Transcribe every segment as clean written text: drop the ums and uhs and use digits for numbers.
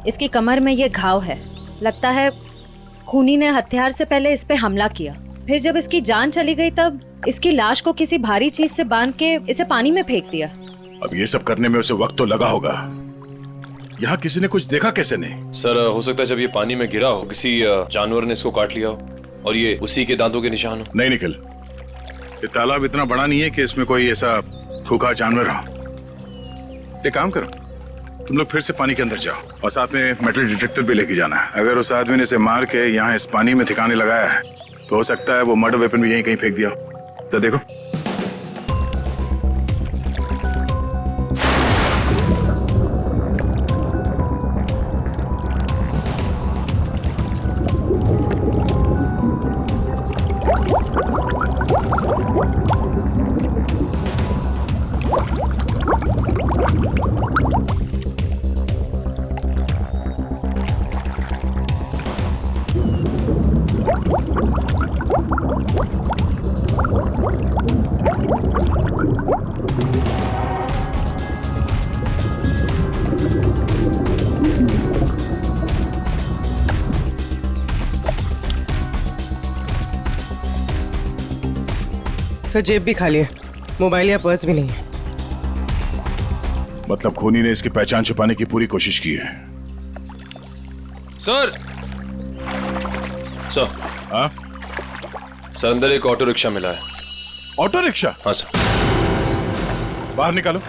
इसकी कमर में ये घाव है। लगता है खूनी ने हथियार से पहले इस पे हमला किया, फिर जब इसकी जान चली गई तब इसकी लाश को किसी भारी चीज से बांध के इसे पानी में फेंक दिया। अब ये सब करने में उसे वक्त तो लगा होगा। यहाँ किसी ने कुछ देखा कैसे नहीं? सर हो सकता है जब ये पानी में गिरा हो किसी जानवर ने इसको काट लिया हो और ये उसी के दांतों के निशान हो। नहीं निखिल, ये तालाब इतना बड़ा नहीं है कि इसमें कोई ऐसा खूंखार जानवर हो। एक काम करो, तुम लोग फिर से पानी के अंदर जाओ और साथ में मेटल डिटेक्टर भी लेके जाना है। अगर उस आदमी ने इसे मार के यहाँ इस पानी में ठिकाने लगाया है तो हो सकता है वो मर्डर वेपन भी यहीं कहीं फेंक दिया हो। तो देखो। सर जेब भी खाली है, मोबाइल या पर्स भी नहीं है। मतलब खूनी ने इसकी पहचान छुपाने की पूरी कोशिश की है। सर सर हाँ सर अंदर एक ऑटो रिक्शा मिला है। Auto rickshaw? हाँ सर। बाहर निकालो।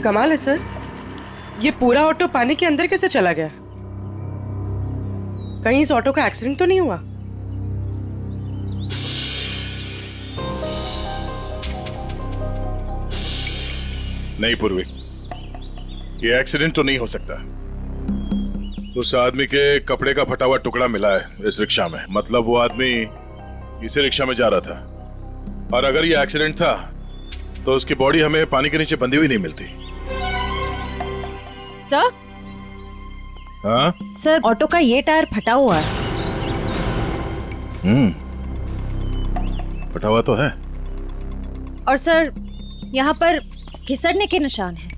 कमाल है सर, ये पूरा ऑटो पानी के अंदर कैसे चला गया? कहीं इस ऑटो का एक्सीडेंट तो नहीं हुआ? नहीं पूर्वी, ये एक्सीडेंट तो नहीं हो सकता। उस आदमी के कपड़े का फटा हुआ टुकड़ा मिला है इस रिक्शा में। मतलब वो आदमी इसी रिक्शा में जा रहा था, और अगर ये एक्सीडेंट था तो उसकी बॉडी हमें पानी के नीचे बंधी हुई नहीं मिलती। सर? हाँ सर, ऑटो का ये टायर फटा हुआ है। फटा हुआ तो है। और सर यहाँ पर घिसड़ने के निशान हैं।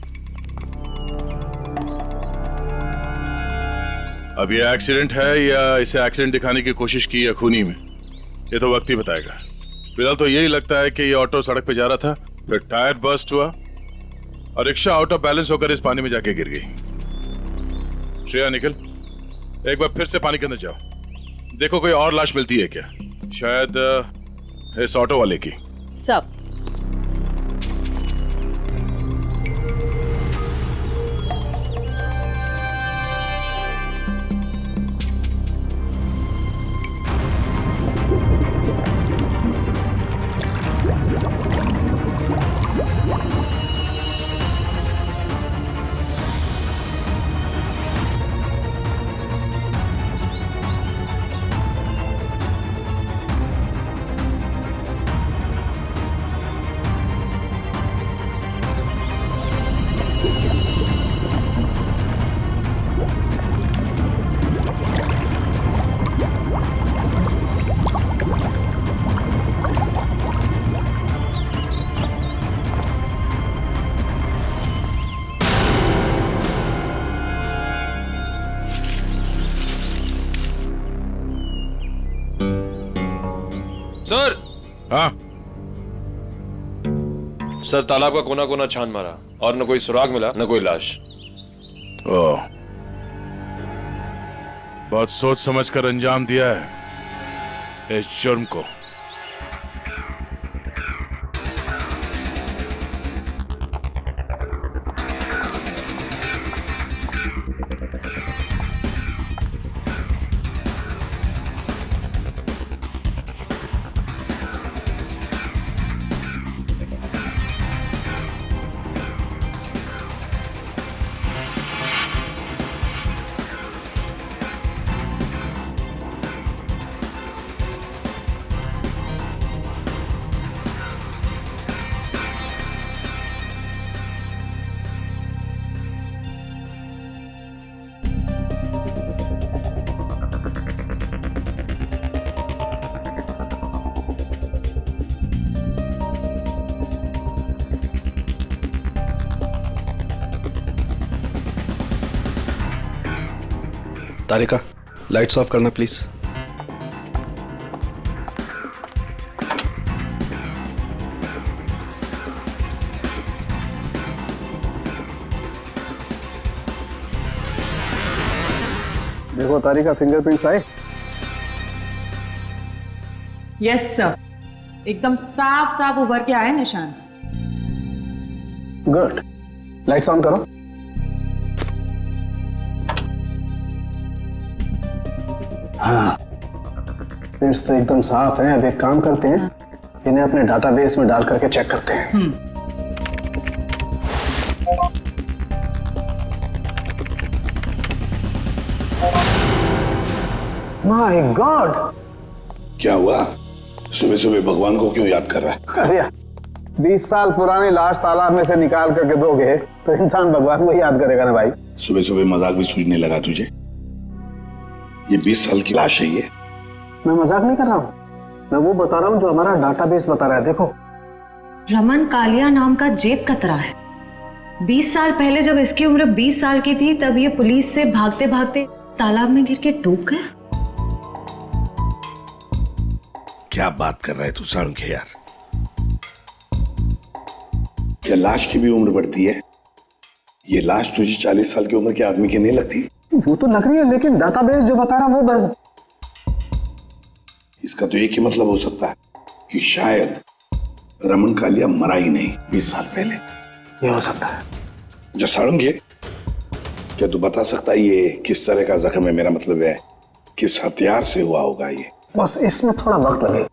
अब ये एक्सीडेंट है या इसे एक्सीडेंट दिखाने की कोशिश की है खूनी में, ये तो वक्त ही बताएगा। फिलहाल तो यही लगता है कि ये ऑटो सड़क पे जा रहा था, फिर टायर बर्स्ट हुआ और रिक्शा आउट ऑफ बैलेंस होकर इस पानी में जाके गिर गई। श्रेया निकल, एक बार फिर से पानी के अंदर जाओ, देखो कोई और लाश मिलती है क्या, शायद इस ऑटो वाले की। सब सर। हाँ सर, तालाब का कोना कोना छान मारा और न कोई सुराग मिला न कोई लाश। ओह, बहुत सोच समझ कर अंजाम दिया है इस जुर्म को। तारिका, लाइट्स ऑफ करना प्लीज। देखो तारिका, फिंगरप्रिंट्स आए। यस सर, एकदम साफ साफ उभर के आए निशान। गुड, लाइट्स ऑन करो। हाँ, प्रिंट्स तो एकदम साफ हैं। अब एक काम करते हैं, इन्हें अपने डाटाबेस में डाल करके चेक करते हैं। My God! क्या हुआ? सुबह सुबह भगवान को क्यों याद कर रहा है? अरे 20 साल पुरानी लाश तालाब में से निकाल करके दोगे तो इंसान भगवान को याद करेगा ना भाई। सुबह सुबह मजाक भी सूझने लगा तुझे? ये 20 साल की लाश है ये। मैं मजाक नहीं कर रहा हूँ, मैं वो बता रहा हूँ जो हमारा डाटाबेस बता रहा है। देखो, रमन कालिया नाम का जेब कतरा है। 20 साल पहले जब इसकी उम्र 20 साल की थी तब ये पुलिस से भागते भागते तालाब में गिर के डूब गया। क्या बात कर रहा है तू साळुंखे यार? क्या लाश की भी उम्र बढ़ती है? ये लाश तुझे 40 साल की उम्र के आदमी की नहीं लगती? वो तो लग रही है, लेकिन डाटाबेस जो बता रहा है वो इसका तो एक ही मतलब हो सकता है कि शायद रमन कालिया मरा ही नहीं 20 साल पहले। ये हो सकता है। जो साळुंखे, क्या तू बता सकता है ये किस तरह का जख्म है? मेरा मतलब है किस हथियार से हुआ होगा ये? बस इसमें थोड़ा वक्त लगे।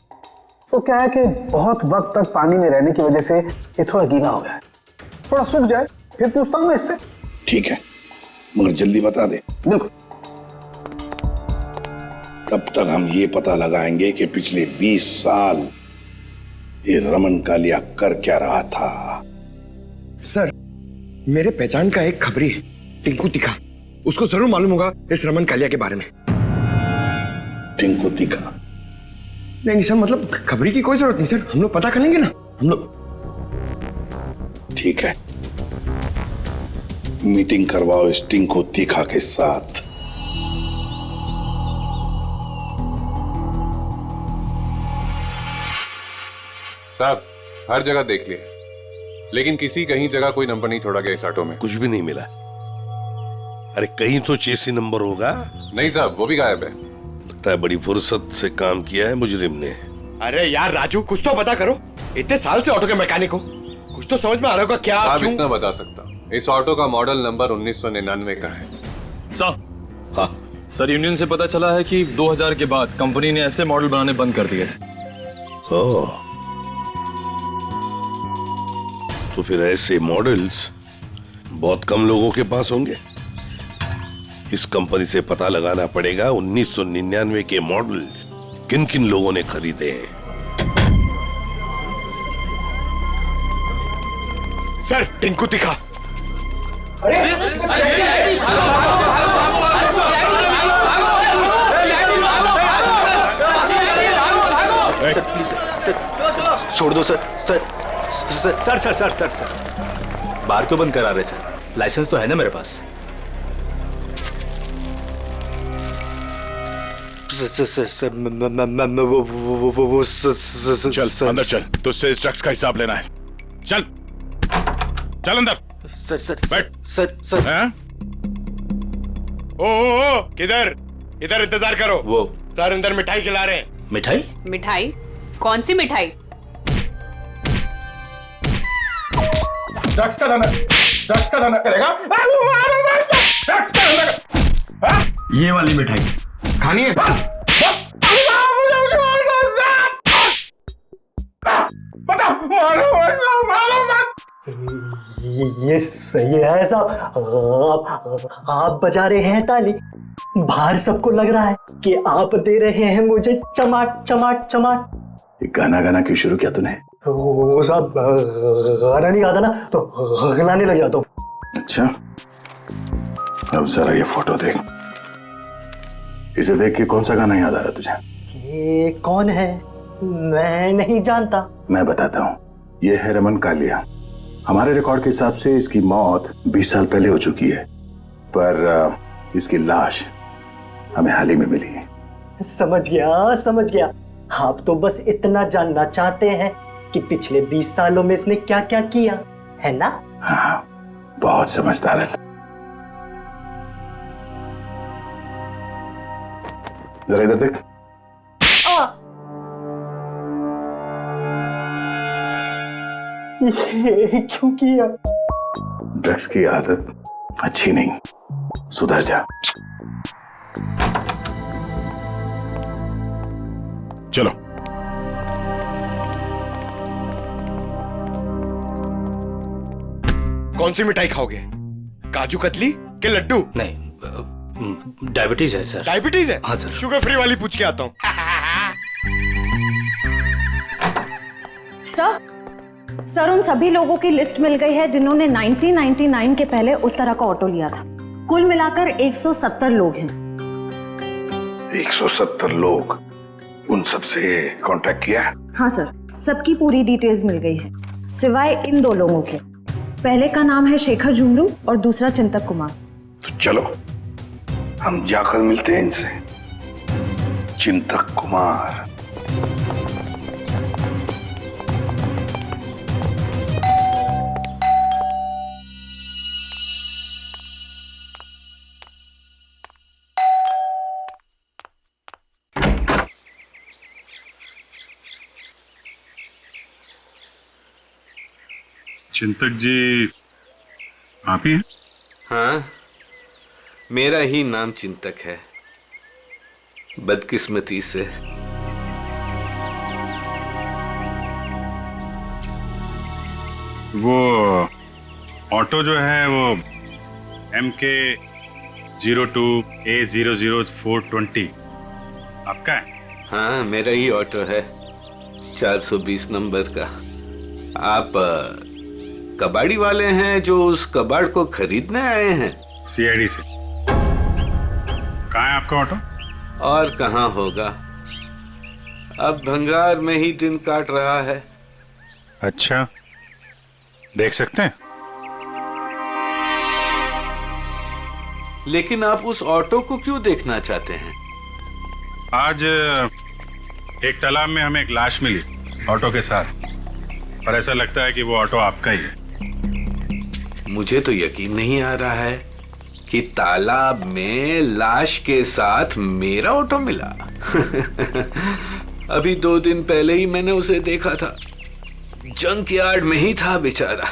तो क्या है कि बहुत वक्त तक पानी में रहने की वजह से ये थोड़ा गीला हो गया है। थोड़ा सूख जाए फिर पूछता हूँ मैं इससे। ठीक है, मगर जल्दी बता दे। बिल्कुल। तब तक हम ये पता लगाएंगे कि पिछले 20 साल ये रमन कालिया कर क्या रहा था। सर, मेरे पहचान का एक खबरी है, टिंकू तिखा। उसको जरूर मालूम होगा इस रमन कालिया के बारे में। टिंकू तिखा? नहीं सर, मतलब खबरी की कोई जरूरत नहीं सर, हम लोग पता कर लेंगे ना हम लोग। ठीक है, मीटिंग करवाओ इस टिंकू तिखा के साथ। साहब, हर जगह देख लिए, लेकिन किसी कहीं जगह कोई नंबर नहीं छोड़ा गया इस ऑटो में। कुछ भी नहीं मिला? अरे कहीं तो चेसी नंबर होगा। नहीं साहब, वो भी गायब है। लगता है बड़ी फुर्सत से काम किया है मुजरिम ने। अरे यार राजू, कुछ तो पता करो। इतने साल से ऑटो के मैकेनिक हो, कुछ तो समझ में आ रहा होगा क्या? साहब क्यों? इतना बता सकता, इस ऑटो का मॉडल नंबर 1999 का है। साहब, हाँ सर, यूनियन से पता चला है कि 2000 के बाद कंपनी ने ऐसे मॉडल बनाने बंद कर दिए। ओह, तो फिर ऐसे मॉडल्स बहुत कम लोगों के पास होंगे। इस कंपनी से पता लगाना पड़ेगा 1999 के मॉडल किन किन लोगों ने खरीदे हैं। सर, टिंकू तिखा। छोड़ दो सर। सर बार क्यों बंद करा रहे सर? लाइसेंस तो है ना मेरे पास। चल अंदर चल, तुझसे इस ड्रग्स का हिसाब लेना है। चल चल अंदर। सर बैठ। सर हैं? ओ, किधर? इधर इंतजार करो। वो सर अंदर मिठाई खिला रहे हैं। मिठाई? मिठाई? कौन सी मिठाई? ड्रग्स का धंधा करेगा? ड्रग्स का धंधा। ये वाली मिठाई खानी है? ये सही है साहब। आप बजा रहे हैं ताली, बाहर सबको लग रहा है कि आप दे रहे हैं मुझे चमाट चमाट चमाट। गाना क्यों शुरू किया तूने? वो साहब गाना नहीं आता ना तो गाने लग जाता हूँ। अच्छा, अब जरा ये फोटो देख। इसे देख के कौन सा गाना याद आ रहा तुझे? ये कौन है? मैं नहीं जानता। मैं बताता हूँ, ये है रमन कालिया। हमारे रिकॉर्ड के हिसाब से इसकी मौत 20 साल पहले हो चुकी है, पर इसकी लाश हमें हाल ही में मिली है। समझ गया। आप तो बस इतना जानना चाहते हैं कि पिछले 20 सालों में इसने क्या क्या किया, है ना? हाँ, बहुत समझदार है। जरा इधर देख। ये क्यों किया? ड्रग्स की आदत अच्छी नहीं, सुधर जा। चलो। कौन सी मिठाई खाओगे? काजू कतली के लड्डू? नहीं, डायबिटीज है सर। डायबिटीज है? हाँ सर। शुगर फ्री वाली पूछ के आता हूँ। सर उन सभी लोगों की लिस्ट मिल गई है जिन्होंने 1999 के पहले उस तरह का ऑटो लिया था। कुल मिलाकर 170 लोग हैं। 170 लोग? उन सबसे कांटेक्ट किया? हाँ सर, सबकी पूरी डिटेल्स मिल गई है सिवाय इन 2 लोगों के। पहले का नाम है शेखर झुमरू और दूसरा चिंतक कुमार। तो चलो हम जाकर मिलते हैं इनसे। चिंतक कुमार। चिंतक जी आप ही हैं? हाँ, मेरा ही नाम चिंतक है, बदकिस्मती से। वो ऑटो जो है वो MK02A00420 आपका है? हाँ, मेरा ही ऑटो है, 420 नंबर का। आप कबाड़ी वाले हैं जो उस कबाड़ को खरीदने आए हैं? CID से। कहाँ है आपका ऑटो? और कहाँ होगा, अब भंगार में ही दिन काट रहा है। अच्छा, देख सकते हैं? लेकिन आप उस ऑटो को क्यों देखना चाहते हैं? आज एक तालाब में हमें एक लाश मिली ऑटो के साथ, और ऐसा लगता है कि वो ऑटो आपका ही है। मुझे तो यकीन नहीं आ रहा है कि तालाब में लाश के साथ मेरा ऑटो मिला। अभी 2 दिन पहले ही मैंने उसे देखा था, जंक यार्ड में ही था बेचारा।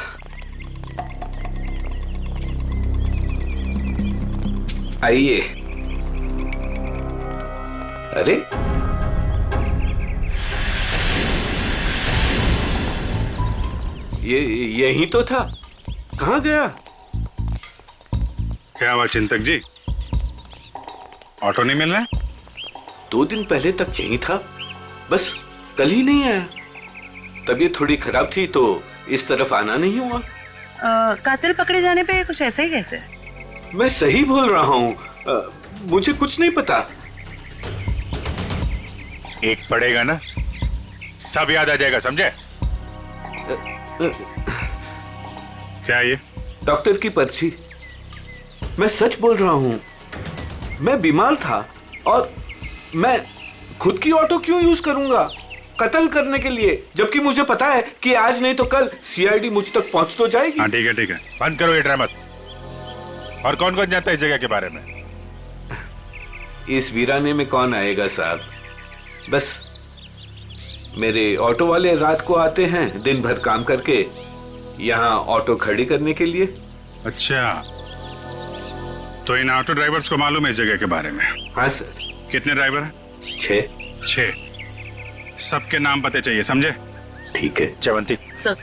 आइए। अरे, ये यही तो था, कहाँ गया? क्या हुआ चिंतक जी, ऑटो नहीं मिल रहा है? 2 दिन पहले तक यही था, बस कल ही नहीं आया। तबीयत थोड़ी खराब थी तो इस तरफ आना नहीं हुआ। कातिल पकड़े जाने पे कुछ ऐसा ही कहते हैं। मैं सही बोल रहा हूँ, मुझे कुछ नहीं पता। एक पड़ेगा ना, सब याद आ जाएगा, समझे? क्या ये? डॉक्टर की पर्ची। मैं सच बोल रहा हूँ, मैं बीमार था और मैं खुद की ऑटो क्यों यूज करूंगा कत्ल करने के लिए, जबकि मुझे पता है कि आज नहीं तो कल CID मुझ तक पहुंच तो जाएगी। हाँ ठीक है, बंद करो ये ड्रामा। और कौन कौन जानता है इस जगह के बारे में? इस वीराने में कौन आएगा साहब, बस मेरे ऑटो वाले रात को आते हैं दिन भर काम करके यहाँ ऑटो खड़ी करने के लिए। अच्छा, तो इन ऑटो ड्राइवर्स को मालूम है इस जगह के बारे में? हाँ सर। कितने ड्राइवर हैं? 6। सबके नाम पते चाहिए, समझे? ठीक है। चवंती सर।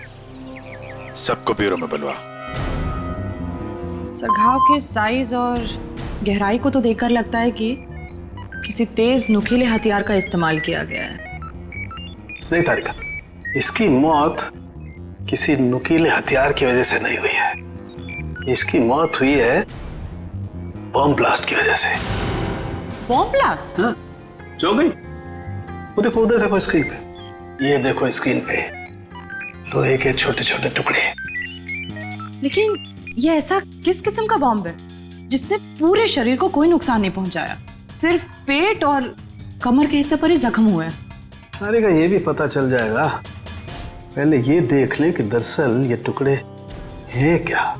सबको ब्यूरो में बुलवा। सर, घाव के साइज और गहराई को तो देखकर लगता है कि किसी तेज नुकीले हथियार का इस्तेमाल किया गया है। नहीं तारिका, इसकी मौत किसी नुकीले हथियार की वजह से नहीं हुई है, इसकी मौत हुई है बॉम्ब ब्लास्ट की वजह से। Bomb blast? हाँ, जो गई वो देखो, उधर देखो स्क्रीन पे, ये देखो स्क्रीन पे लोहे के छोटे छोटे टुकड़े। लेकिन ये ऐसा किस किस्म का बॉम्ब है जिसने पूरे शरीर को कोई नुकसान नहीं पहुंचाया? सिर्फ पेट और कमर के हिस्से पर ही जख्म हुए हैं। सारिका, ये भी पता चल जाएगा, पहले ये देख लें कि दरअसल ये टुकड़े हैं क्या।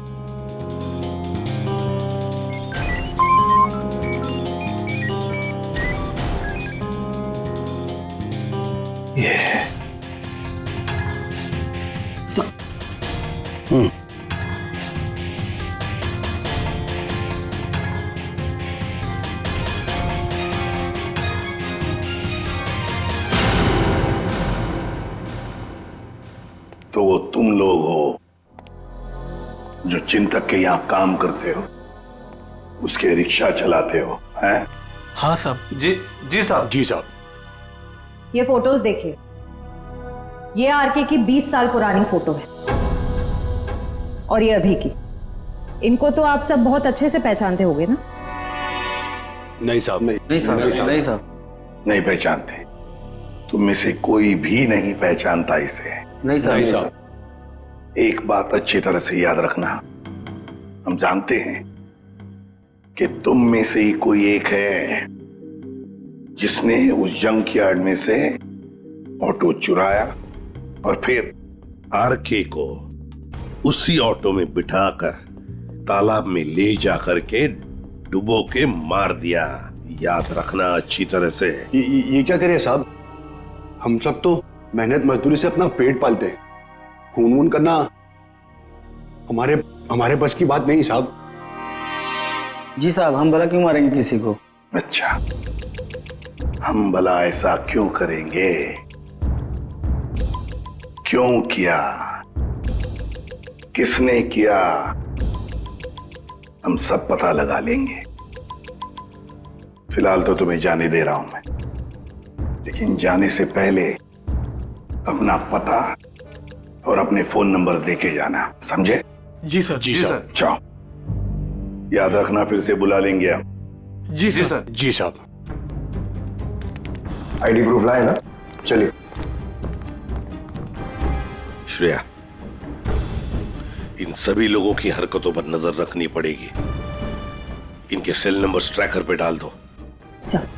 ये तो वो तुम लोग हो जो चिंतक के यहाँ काम करते हो, उसके रिक्शा चलाते हो, हैं? हाँ साहब। जी साहब। जी साहब। ये फोटोज देखिए, ये आरके की 20 साल पुरानी फोटो है और ये अभी की। इनको तो आप सब बहुत अच्छे से पहचानते होंगे ना? नहीं साहब, नहीं साहब। नहीं पहचानते। तुम में से कोई भी नहीं पहचानता इसे। नहीं साहब। एक बात अच्छी तरह से याद रखना, हम जानते हैं कि तुम में से ही कोई एक है जिसने उस जंक यार्ड में से ऑटो चुराया और फिर आरके को उसी ऑटो में बिठाकर तालाब में ले जाकर के डुबो के मार दिया। याद रखना अच्छी तरह से। ये क्या करें साहब, हम सब तो मेहनत मजदूरी से अपना पेट पालते हैं, खून वून करना हमारे बस की बात नहीं साहब। जी साहब, हम भला क्यों मारेंगे किसी को? अच्छा, हम भला ऐसा क्यों करेंगे? क्यों किया, किसने किया, हम सब पता लगा लेंगे। फिलहाल तो तुम्हें जाने दे रहा हूं मैं, लेकिन जाने से पहले अपना पता और अपने फोन नंबर देके जाना, समझे? जी सर। जी सर। जाओ, याद रखना फिर से बुला लेंगे हम। जी सर। जी साहब। आईडी प्रूफ लाए ना? चलिए। श्रेया, इन सभी लोगों की हरकतों पर नजर रखनी पड़ेगी। इनके सेल नंबर्स ट्रैकर पे डाल दो। सर।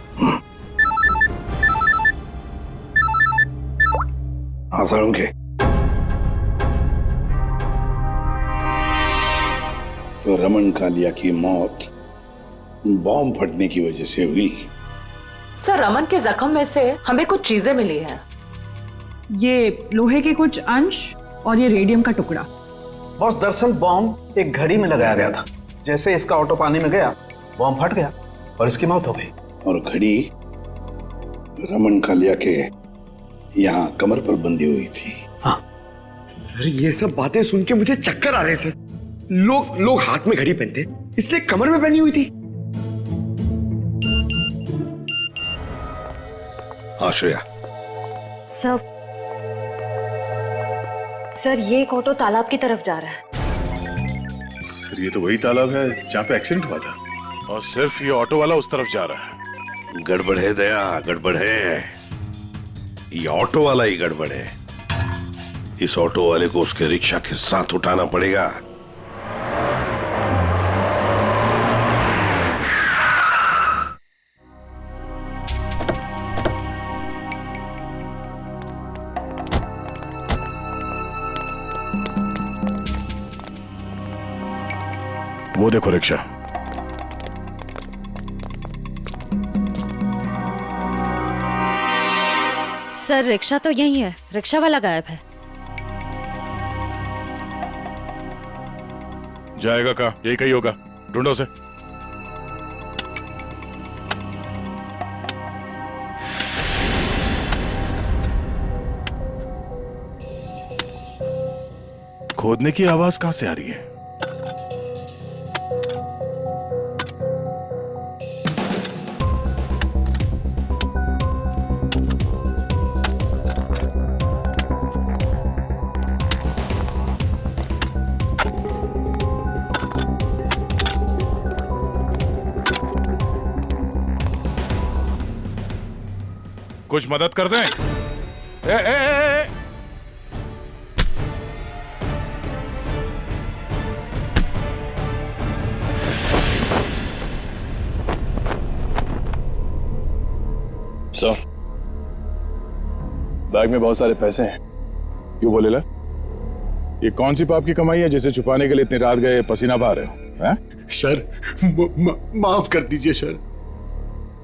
हाँ सालुंखे, तो रमन कालिया की मौत बॉम्ब फटने की वजह से हुई। सर, रमन के जख्म में से हमें कुछ चीजें मिली हैं। ये लोहे के कुछ अंश और ये रेडियम का टुकड़ा। बॉस, दरअसल बॉम्ब एक घड़ी में लगाया गया था। जैसे इसका ऑटो पानी में गया, बॉम्ब फट गया और इसकी मौत हो गई। और घड़ी रमन कालिया के यहाँ कमर पर बंधी हुई थी। हाँ सर, ये सब बातें सुन के मुझे चक्कर आ रहे हैं सर। लोग हाथ में घड़ी पहनते, इसलिए कमर में पहनी हुई थी। हाँ श्रेया। सर, ये एक ऑटो तालाब की तरफ जा रहा है। सर, ये तो वही तालाब है जहाँ पे एक्सीडेंट हुआ था, और सिर्फ ये ऑटो वाला उस तरफ जा रहा है। गड़बड़ है दया, गड़बड़ है। ये ऑटो वाला ही गड़बड़ है। इस ऑटो वाले को उसके रिक्शा के साथ उठाना पड़ेगा। वो देखो रिक्शा। सर, रिक्शा तो यही है, रिक्शा वाला गायब है। जाएगा कहाँ? यही कहीं होगा, ढूंढो उसे। खोदने की आवाज कहां से आ रही है? कुछ मदद कर दें? ए। सर, बैग में बहुत सारे पैसे हैं। क्यों बोले ला? ये कौन सी पाप की कमाई है जिसे छुपाने के लिए इतनी रात गए पसीना बहा रहे हो? हैं? सर माफ कर दीजिए सर।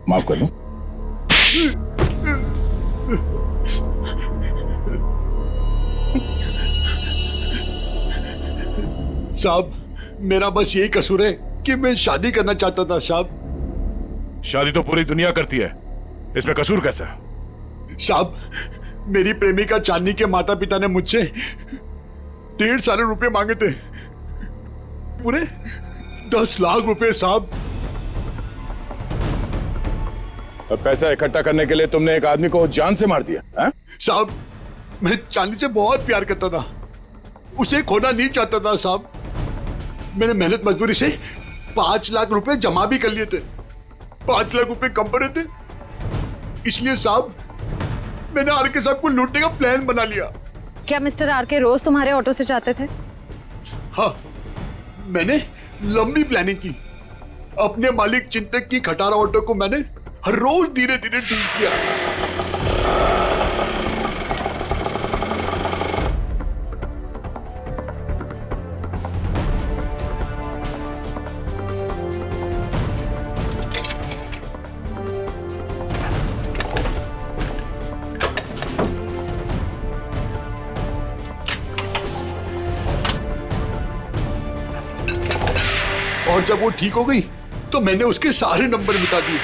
माफ कर दूं? साहब, मेरा बस यही कसूर है कि मैं शादी करना चाहता था साहब। शादी तो पूरी दुनिया करती है, इसमें कसूर कैसा? साहब, मेरी प्रेमिका चांदनी के माता पिता ने मुझसे 1.5 साल रुपए मांगे थे, पूरे 10 लाख रुपए साहब। अब पैसा इकट्ठा करने के लिए तुमने एक आदमी को जान से मार दिया है? साहब, मैं चांदनी से बहुत प्यार करता था, उसे खोना नहीं चाहता था साहब। मैंने मेहनत मजदूरी से 5 लाख रुपए जमा भी कर लिए थे, 5 लाख रुपए कम पड़े थे, इसलिए साहब मैंने आरके साहब को लूटने का प्लान बना लिया। क्या मिस्टर आरके रोज तुम्हारे ऑटो से जाते थे? हाँ, मैंने लंबी प्लानिंग की। अपने मालिक चिंतक की खटारा ऑटो को मैंने हर रोज धीरे धीरे डील किया। और जब वो ठीक हो गई तो मैंने उसके सारे नंबर मिटा दिए।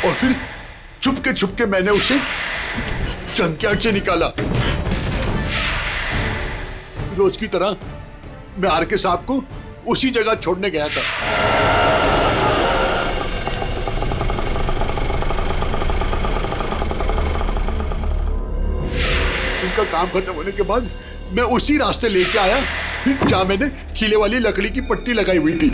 और फिर छुपके मैंने उसे जंकयार्ड से निकाला। रोज की तरह मैं आरके साहब को उसी जगह छोड़ने गया था। उनका काम खत्म होने के बाद मैं उसी रास्ते लेके आया जहां मैंने खीले वाली लकड़ी की पट्टी लगाई हुई थी।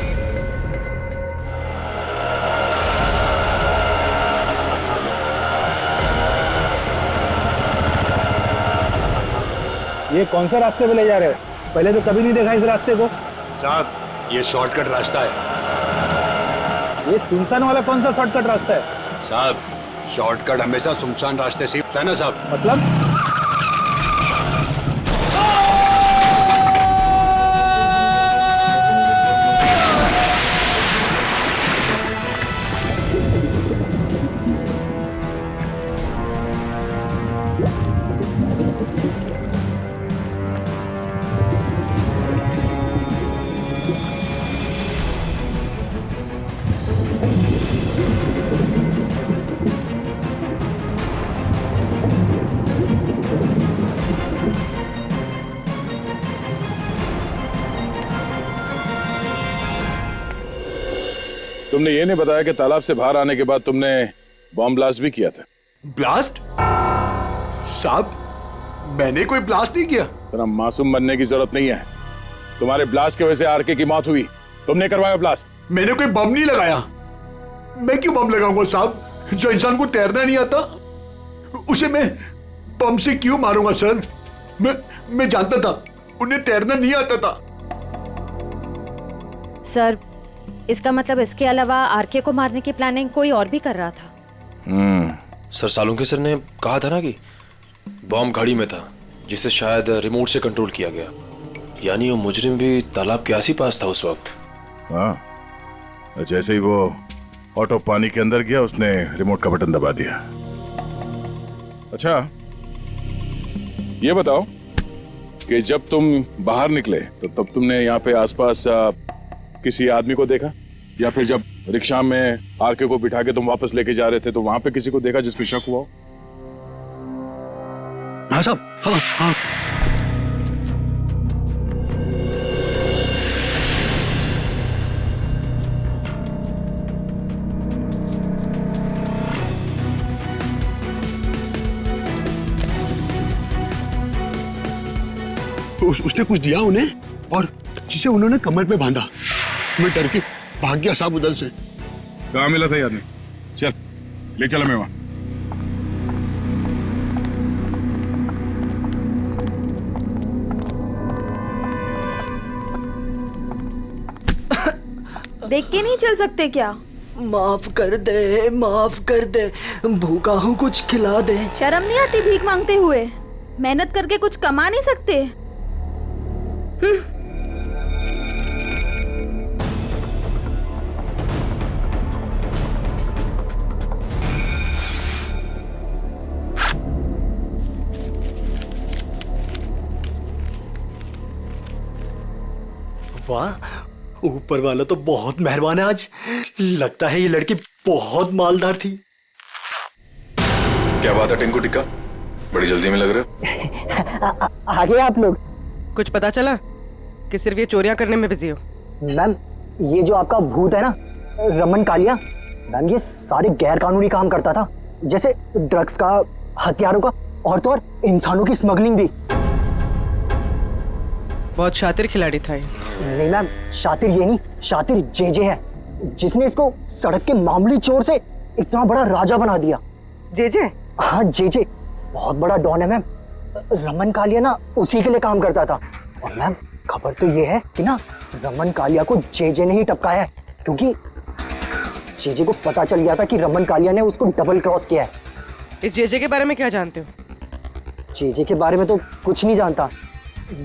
ये कौन सा रास्ते पे ले जा रहे हो? पहले तो कभी नहीं देखा इस रास्ते को। साहब, ये शॉर्टकट रास्ता है। ये सुनसान वाला कौन सा शॉर्टकट रास्ता है? साहब, शॉर्टकट हमेशा सुनसान रास्ते से होता है ना साहब। मतलब? तुमने ये नहीं बताया कि तालाब से बाहर आने के बाद तुमने बॉम्ब ब्लास्ट भी किया था। ब्लास्ट? साहब, मैंने कोई ब्लास्ट नहीं किया। तेरा मासूम बनने की जरूरत नहीं है। तुम्हारे ब्लास्ट की वजह से आरके की मौत हुई, तुमने करवाया ब्लास्ट। मैंने कोई बम नहीं लगाया। मैं क्यों बम लगाऊंगा साहब? जो इंसान को तैरना नहीं आता उसे मैं बम से क्यों मारूंगा सर? मैं जानता था उन्हें तैरना नहीं आता था। सर, इसका मतलब इसके अलावा आरके को मारने की प्लानिंग कोई और भी कर रहा था। सर, सालुंके सर ने कहा था ना कि बॉम्ब गाड़ी में था जिसे शायद रिमोट से कंट्रोल किया गया। यानी वो मुजरिम भी तालाब के आस ही पास था उस वक्त। हाँ, जैसे ही वो ऑटो पानी के अंदर गया उसने रिमोट का बटन दबा दिया। अच्छा, ये बताओ कि जब तुम बाहर निकले तो तब तुमने यहाँ पे आसपास किसी आदमी को देखा, या फिर जब रिक्शा में आरके को बिठा के तुम वापस लेके जा रहे थे तो वहां पे किसी को देखा जिस पे शक हुआ हो? हाँ साहब, हाँ हाँ। उसने कुछ दिया उन्हें और जिसे उन्होंने कमर पे बांधा। मैं डर के भाग गया साहब उधर से। कहाँ मिला था ये आदमी? चल ले चला मैं वहां। देख के नहीं चल सकते क्या? माफ कर दे, भूखा हूँ, कुछ खिला दे। शर्म नहीं आती भीख मांगते हुए? मेहनत करके कुछ कमा नहीं सकते? वाह, ऊपर वाला तो बहुत मेहरबान है आज। लगता है ये लड़की बहुत मालदार थी। क्या बात है टिंकू टिक्का, बड़ी जल्दी में लग रहे हो। आगे आप लोग। कुछ पता चला कि सिर्फ ये चोरियां करने में बिजी हो? मैम, ये जो आपका भूत है ना, रमन कालिया, मैम ये सारे गैर कानूनी काम करता था, जैसे ड्रग्स का, हथियारों का, और तो और इंसानों की स्मगलिंग भी। बहुत शातिर खिलाड़ी था ये। नहीं मैम, शातिर ये नहीं, शातिर जेजे है, जिसने इसको सड़क के मामूली चोर से इतना बड़ा राजा बना दिया। जेजे? हाँ जेजे, बहुत बड़ा डॉन है मैम। रमन कालिया ना उसी के लिए काम करता था। और मैम खबर तो ये है कि ना रमन कालिया को जेजे ने ही टपकाया है, क्योंकि जेजे को पता चल गया था कि रमन कालिया ने उसको डबल क्रॉस किया है। इस जेजे के बारे में क्या जानते हो? जेजे के बारे में तो कुछ नहीं जानता।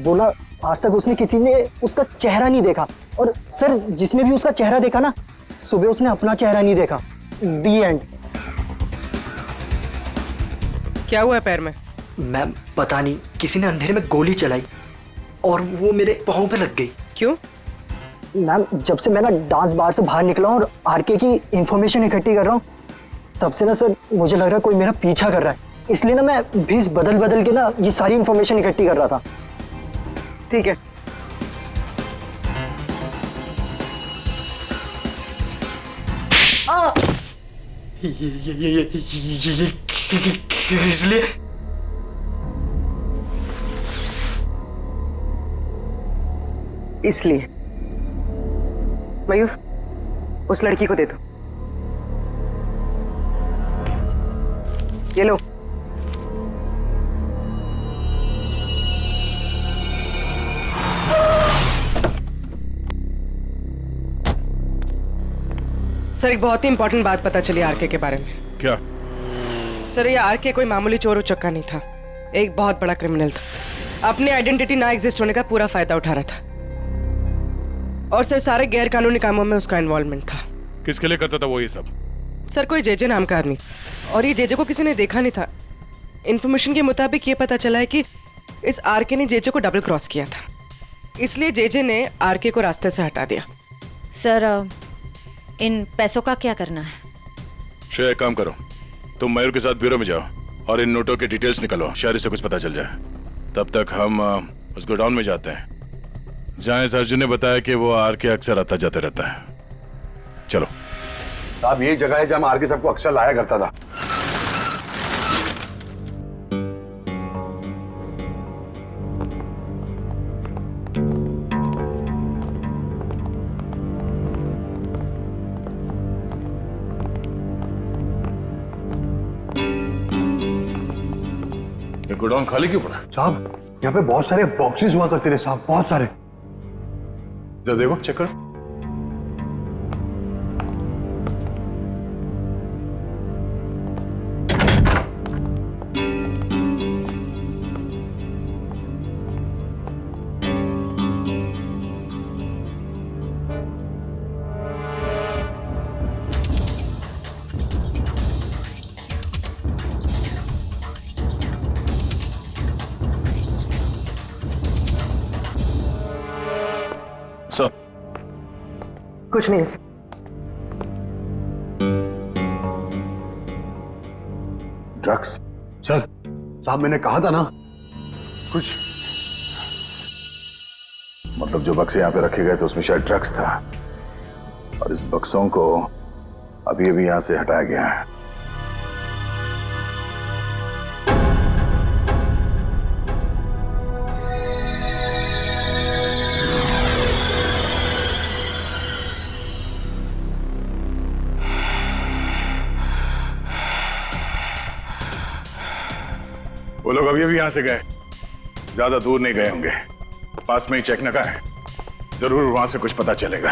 बोला आज तक उसने किसी ने उसका चेहरा नहीं देखा, और सर जिसने भी उसका चेहरा देखा ना, सुबह उसने अपना चेहरा नहीं देखा। दी एंड। क्या हुआ है पैर में? मैम पता नहीं, किसी ने अंधेरे में गोली चलाई और वो मेरे पाँव पे लग गई। क्यों? मैम जब से मैं ना डांस बार से बाहर निकला हूँ और आरके की इंफॉर्मेशन इकट्ठी कर रहा हूँ, तब से ना सर मुझे लग रहा है कोई मेरा पीछा कर रहा है। इसलिए ना मैं भेस बदल बदल के ना ये सारी इंफॉर्मेशन इकट्ठी कर रहा था। ठीक है। इसलिए इसलिए मयूर, उस लड़की को दे दो। ये लो। सर एक बहुत ही इंपॉर्टेंट बात पता चली आरके के बारे में। क्या? सर ये आरके कोई मामूली चोर उचक्का नहीं था, एक बहुत बड़ा क्रिमिनल था। अपनी आइडेंटिटी ना एग्जिस्ट होने का पूरा फायदा उठा रहा था, और सर सारे गैर कानूनी कामों में उसका इन्वॉल्वमेंट था। किसके लिए करता था वो ये सब? सर कोई जेजे नाम का आदमी, और ये जेजे को किसी ने देखा नहीं था। इन्फॉर्मेशन के मुताबिक ये पता चला है कि इस आरके ने जेजे को डबल क्रॉस किया था, इसलिए जेजे ने आरके को रास्ते से हटा दिया। सर इन पैसों का क्या करना है? श्रेया एक काम करो, तुम मयूर के साथ ब्यूरो में जाओ और इन नोटों के डिटेल्स निकालो, शायद इससे कुछ पता चल जाए। तब तक हम उस गोडाउन में जाते हैं जहाँ इस अर्जुन ने बताया कि वो आर के अक्सर आता जाते रहता है। चलो साहब, यही जगह है जहाँ आर के सबको अक्सर लाया करता था। गोडाउन खाली क्यों पड़ा? साहब यहाँ पे बहुत सारे बॉक्सेस हुआ करते थे साहब, बहुत सारे। जरा देखो, चेक करो। कुछ नहीं। ड्रग्स? सर साहब मैंने कहा था ना कुछ, मतलब जो बक्से यहाँ पे रखे गए थे उसमें शायद ड्रग्स था, और इस बक्सों को अभी अभी यहाँ से हटाया गया है। वो लोग अभी अभी यहां से गए, ज्यादा दूर नहीं गए होंगे, पास में ही चेक नाका है, जरूर वहां से कुछ पता चलेगा।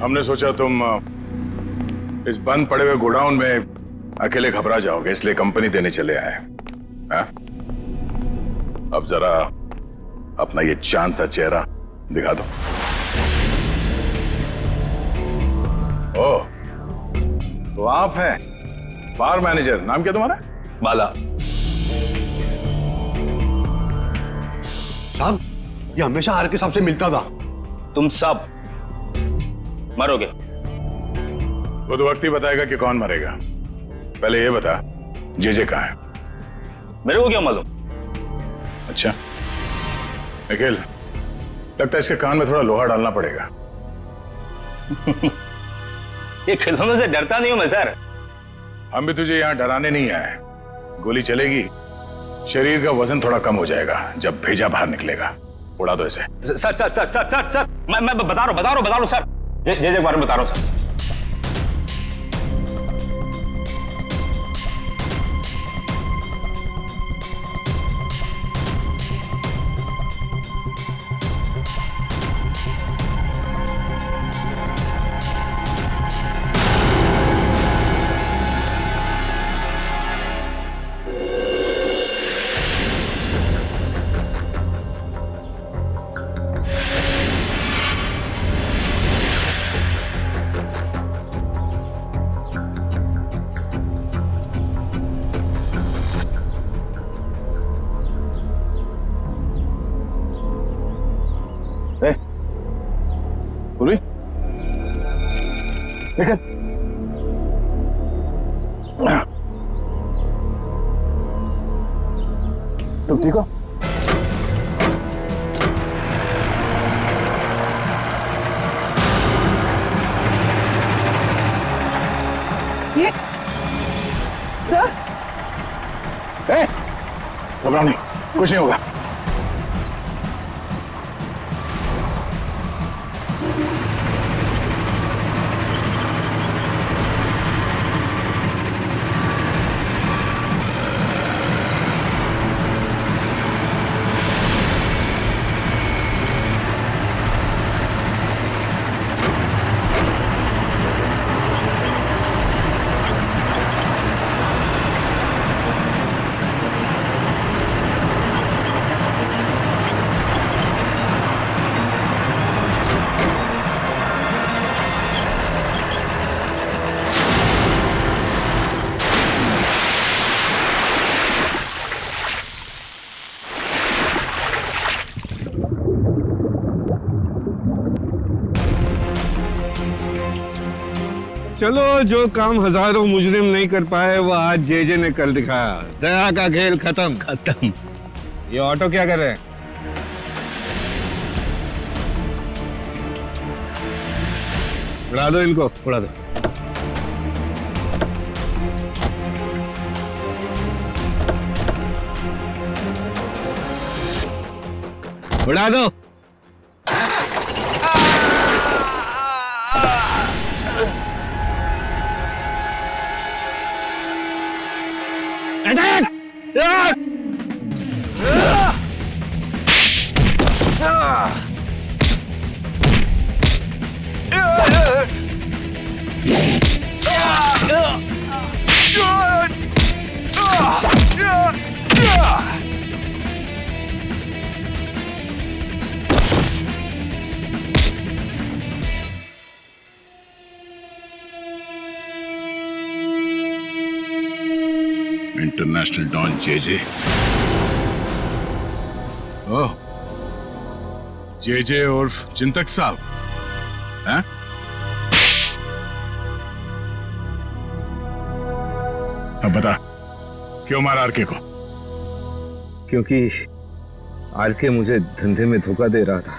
हमने सोचा तुम इस बंद पड़े हुए गोडाउन में अकेले घबरा जाओगे, इसलिए कंपनी देने चले आए। हाँ? अब जरा अपना ये चांद सा चेहरा दिखा दो। ओ, तो आप हैं बार मैनेजर, नाम क्या तुम्हारा? बाला। साहब, ये हमेशा आर के साहब से मिलता था। तुम सब मरोगे। वो तो वक्त ही बताएगा कि कौन मरेगा। पहले ये बता, जे कहाँ है? मेरे को क्या मालूम? अच्छा निखिल, लगता है इसके कान में थोड़ा लोहा डालना पड़ेगा। ये खिलौनों से डरता नहीं हूं मैं सर। हम भी तुझे यहाँ डराने नहीं आए। गोली चलेगी, शरीर का वजन थोड़ा कम हो जाएगा जब भेजा बाहर निकलेगा। उड़ा दो इसे। Sir sir sir sir sir sir मैं बता रहा हूँ सर। जे के बारे में बता रहा हूँ सर। निकल। तुम ठीक हो? ये सर, घबराओ नहीं, कुछ नहीं होगा। चलो, जो काम हजारों मुजरिम नहीं कर पाए वो आज जे ने कर दिखाया। दया का खेल खत्म। ये ऑटो क्या कर रहे हैं? उड़ा दो इनको, उड़ा दो। उड़ा दो। इंटरनेशनल डॉन जे। ओह, जे उर्फ चिंतक साहब हैं? अब बता, क्यों मारा आरके को? क्योंकि आरके मुझे धंधे में धोखा दे रहा था।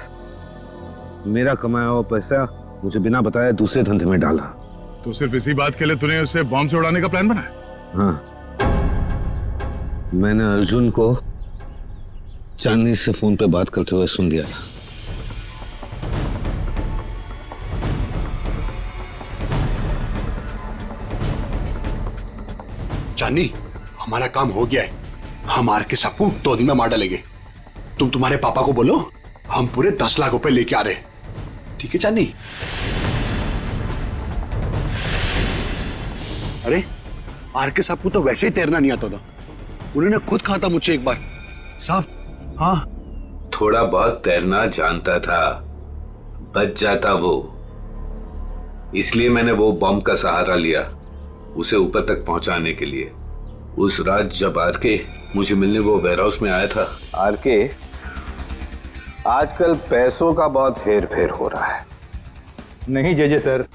मेरा कमाया हुआ पैसा मुझे बिना बताए दूसरे धंधे में डाला। तो सिर्फ इसी बात के लिए तूने उसे बॉम्ब से उड़ाने का प्लान बनाया? हाँ, मैंने अर्जुन को चांदनी से फोन पे बात करते हुए सुन लिया था। चांदनी, हमारा काम हो गया है। हम आरके सबको 2 दिन में मार डालेंगे। तुम तुम्हारे पापा को बोलो हम पूरे 10 लाख रुपए लेके आ रहे। ठीक है चांदनी? अरे आरके साहब को तो वैसे ही तैरना नहीं आता था, उन्होंने खुद कहा था मुझसे एक बार। साहब हाँ, थोड़ा बहुत तैरना जानता था, बच जाता वो। इसलिए मैंने वो बॉम्ब का सहारा लिया उसे ऊपर तक पहुंचाने के लिए। उस रात जब आरके मुझे मिलने वो वेयरहाउस में आया था। आरके, आजकल पैसों का बहुत हेर फेर हो रहा है। नहीं जेजे सर,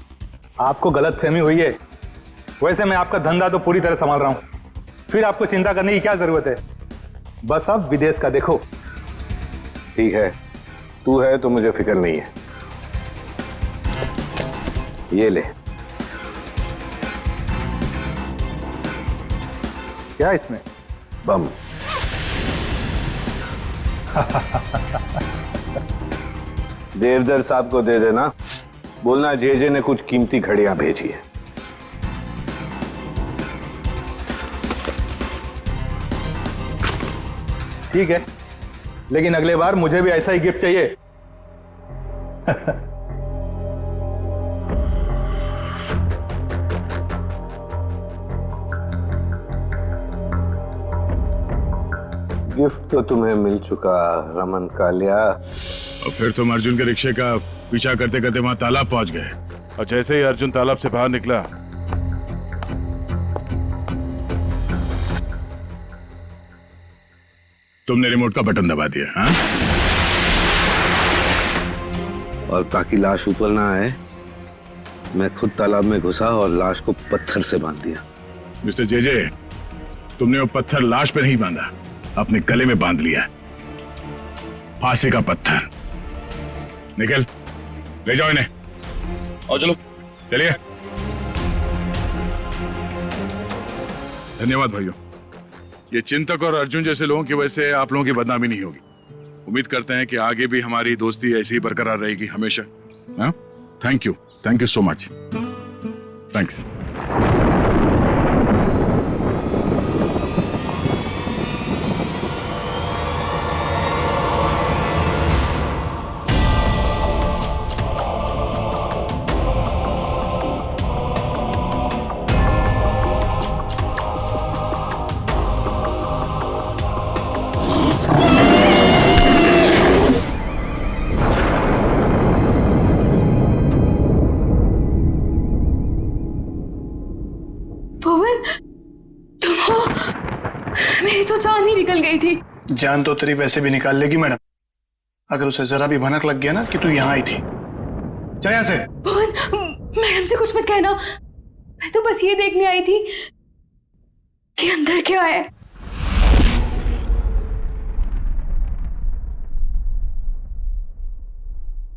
आपको गलत फहमी हुई है। वैसे मैं आपका धंधा तो पूरी तरह संभाल रहा हूँ, फिर आपको चिंता करने की क्या जरूरत है। बस आप विदेश का देखो। ठीक है, तू है तो मुझे फिक्र नहीं है। ये ले। क्या इसमें? बम। देवदर साहब को दे देना, बोलना जेजे ने कुछ कीमती घड़ियां भेजी है। ठीक है, लेकिन अगले बार मुझे भी ऐसा ही गिफ्ट चाहिए। गिफ्ट तो तुम्हें मिल चुका रमन कालिया। और फिर तुम अर्जुन के रिक्शे का पीछा करते करते वहां तालाब पहुंच गए, और जैसे ही अर्जुन तालाब से बाहर निकला तुमने रिमोट का बटन दबा दिया। हाँ? और ताकि लाश ऊपर ना आए, मैं खुद तालाब में घुसा और लाश को पत्थर से बांध दिया। मिस्टर जेजे, तुमने वो पत्थर लाश पे नहीं बांधा, अपने गले में बांध लिया। फांसी का पत्थर। निकल, ले जाओ इन्हें। और चलो, चलिए। धन्यवाद भाइयों, ये चिंतक और अर्जुन जैसे लोगों की वजह से आप लोगों की बदनामी नहीं होगी। उम्मीद करते हैं कि आगे भी हमारी दोस्ती ऐसी ही बरकरार रहेगी हमेशा। हाँ? Thank you so much. Thanks. मेरी तो जान ही निकल गई थी। जान तो तेरी वैसे भी निकाल लेगी मैडम, अगर उसे जरा भी भनक लग गया ना कि तू यहाँ आई थी। चल यहाँ से। मैडम से कुछ मत कहना, मैं तो बस ये देखने आई थी कि अंदर क्या है।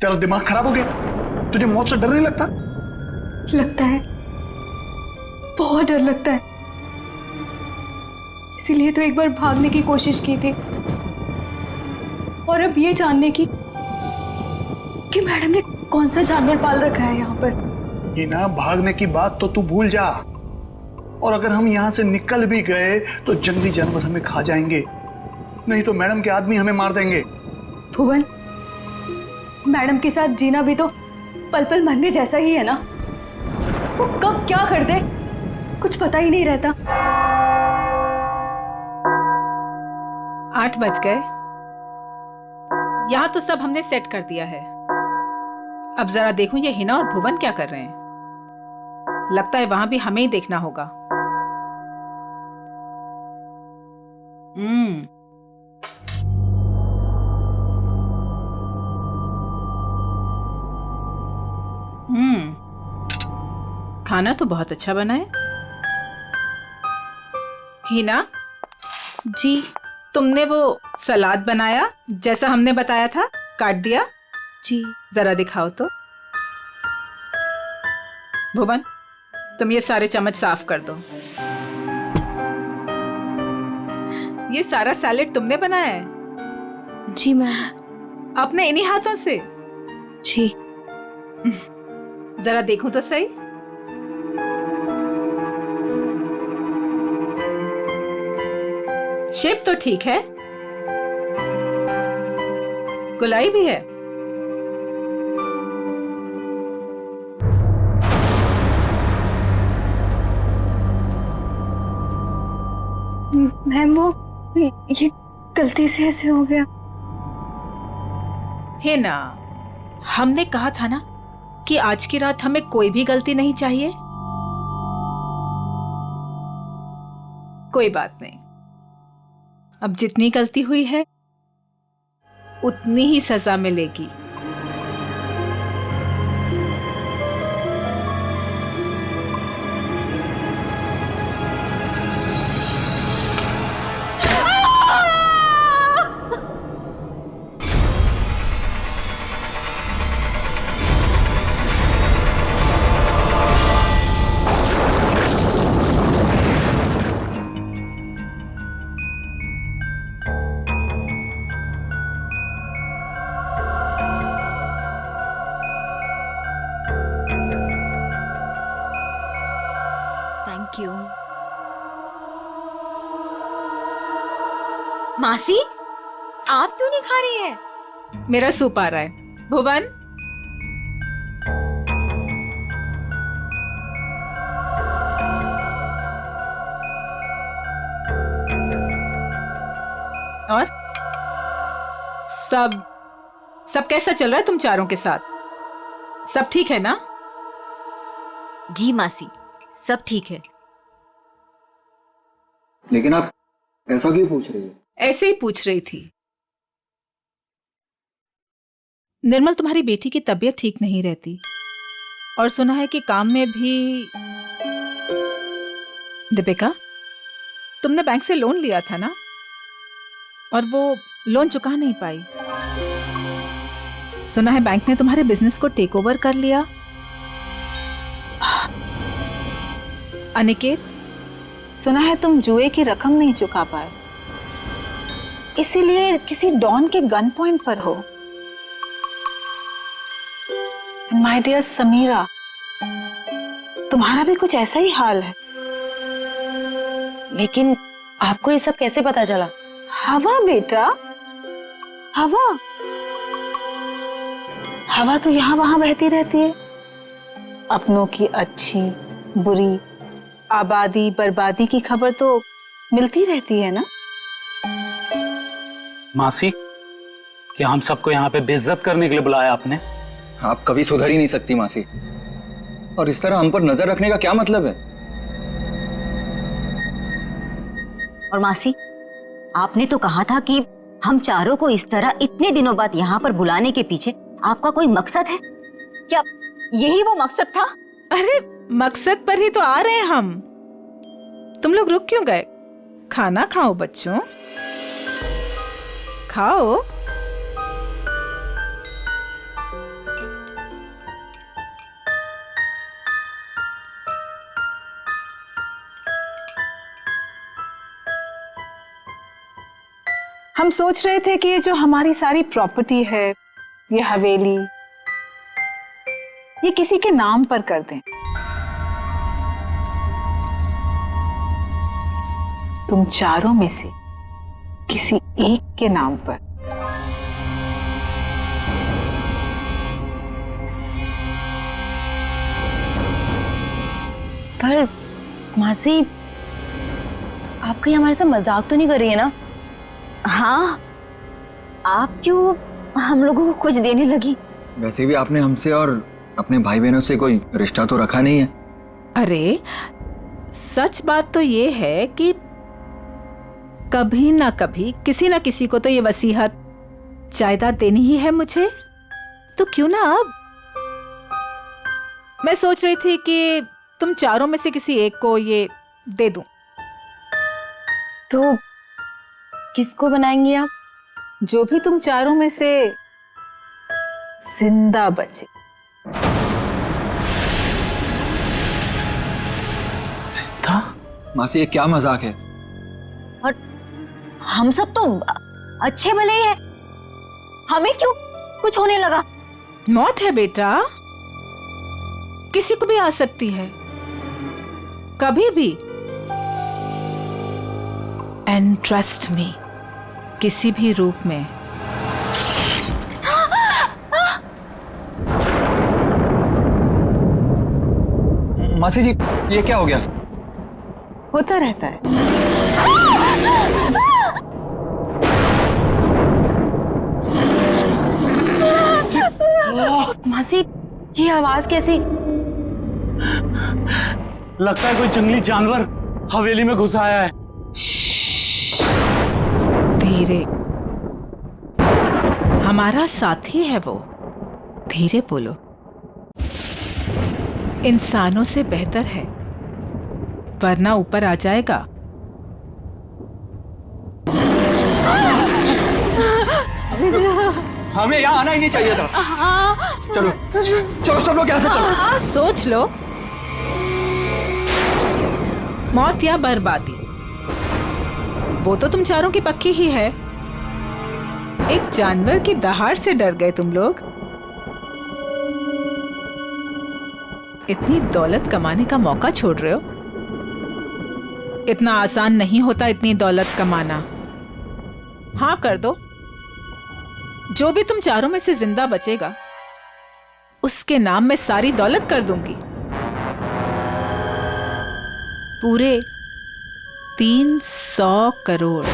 तेरा दिमाग खराब हो गया? तुझे मौत से डर नहीं लगता? लगता है, बहुत डर लगता है। इसीलिए तो एक बार भागने की कोशिश की थी, और अब ये जानने की कि मैडम ने कौन सा जानवर पाल रखा है यहाँ पर। ये ना, भागने की बात तो तू भूल जा, और अगर हम यहाँ से निकल भी गए तो जंगली जानवर हमें खा जाएंगे, नहीं तो मैडम के आदमी हमें मार देंगे। भुवन, मैडम के साथ जीना भी तो पल पल मरने जैसा ही है ना। वो कब क्या कर दे कुछ पता ही नहीं रहता। 8 बज गए। यहाँ तो सब हमने सेट कर दिया है। अब जरा देखूं ये हिना और भुवन क्या कर रहे हैं। लगता है वहां भी हमें ही देखना होगा। खाना तो बहुत अच्छा बना है। हिना जी, तुमने वो सलाद बनाया जैसा हमने बताया था, काट दिया? जी। जरा दिखाओ तो। भुवन, तुम ये सारे चम्मच साफ कर दो। ये सारा सैलेड तुमने बनाया है? जी मैम। अपने इन्हीं हाथों से? जी। जरा देखूं तो सही। शेप तो ठीक है, गुलाई भी है। मैम वो ये गलती से ऐसे हो गया। है ना, हमने कहा था ना कि आज की रात हमें कोई भी गलती नहीं चाहिए। कोई बात नहीं, अब जितनी गलती हुई है उतनी ही सजा मिलेगी। Thank you. मासी, आप क्यों नहीं खा रही है? मेरा सूप आ रहा है। भुवन, और सब कैसा चल रहा है तुम चारों के साथ? सब ठीक है ना? जी मासी, सब ठीक है। लेकिन आप ऐसा क्यों पूछ रही हो? ऐसे ही पूछ रही थी। निर्मल, तुम्हारी बेटी की तबीयत ठीक नहीं रहती और सुना है कि काम में भी। दीपिका, तुमने बैंक से लोन लिया था ना, और वो लोन चुका नहीं पाई। सुना है बैंक ने तुम्हारे बिजनेस को टेक ओवर कर लिया। अनिकेत, सुना है तुम जुए की रकम नहीं चुका पाए, इसीलिए किसी डॉन के गन पॉइंट पर हो। माय डियर समीरा, तुम्हारा भी कुछ ऐसा ही हाल है। लेकिन आपको ये सब कैसे पता चला? हवा बेटा, हवा तो यहाँ वहां बहती रहती है। अपनों की अच्छी बुरी, आबादी बर्बादी की खबर तो मिलती रहती है ना। मासी, क्या हम सबको यहाँ पे बेइज्जत करने के लिए बुलाया आपने? आप कभी सुधर ही नहीं सकती मासी, और इस तरह हम पर नजर रखने का क्या मतलब है? और मासी, आपने तो कहा था कि हम चारों को इस तरह इतने दिनों बाद यहाँ पर बुलाने के पीछे आपका कोई मकसद है क्या? यही वो मकसद था? अरे मकसद पर ही तो आ रहे हैं हम। तुम लोग रुक क्यों गए? खाना खाओ बच्चों, खाओ। हम सोच रहे थे कि ये जो हमारी सारी प्रॉपर्टी है, ये हवेली, ये किसी के नाम पर कर दें। तुम चारों में से किसी एक के नाम पर। पर मासी, आप कहीं हमारे साथ मजाक तो नहीं कर रही है ना? हाँ, आप क्यों हम लोगों को कुछ देने लगी? वैसे भी आपने हमसे और अपने भाई बहनों से कोई रिश्ता तो रखा नहीं है। अरे सच बात तो ये है कि कभी ना कभी किसी ना किसी को तो ये वसीयत जायदाद देनी ही है मुझे, तो क्यों ना अब। मैं सोच रही थी कि तुम चारों में से किसी एक को ये दे दूं। तो किसको बनाएंगी आप? जो भी तुम चारों में से जिंदा बचे। जिंदा? मासी, ये क्या मजाक है? और हम सब तो अच्छे भले ही है, हमें क्यों कुछ होने लगा? मौत है बेटा, किसी को भी आ सकती है, कभी भी। एंड ट्रस्ट मी, किसी भी रूप में। मासी जी, ये क्या हो गया? होता रहता है। मासी, ये आवाज कैसी? लगता है कोई जंगली जानवर हवेली में घुस आया है। धीरे, हमारा साथी है वो। धीरे बोलो। इंसानों से बेहतर है, वरना ऊपर आ जाएगा। हमें यहाँ आना ही नहीं चाहिए था। चलो चलो सब लोग यहाँ से चलो। सोच लो, मौत या बर्बादी, वो तो तुम चारों की पक्की ही है। एक जानवर की दहाड़ से डर गए तुम लोग। इतनी दौलत कमाने का मौका छोड़ रहे हो। इतना आसान नहीं होता इतनी दौलत कमाना। हाँ कर दो, जो भी तुम चारों में से जिंदा बचेगा उसके नाम में सारी दौलत कर दूंगी। पूरे 300 करोड़।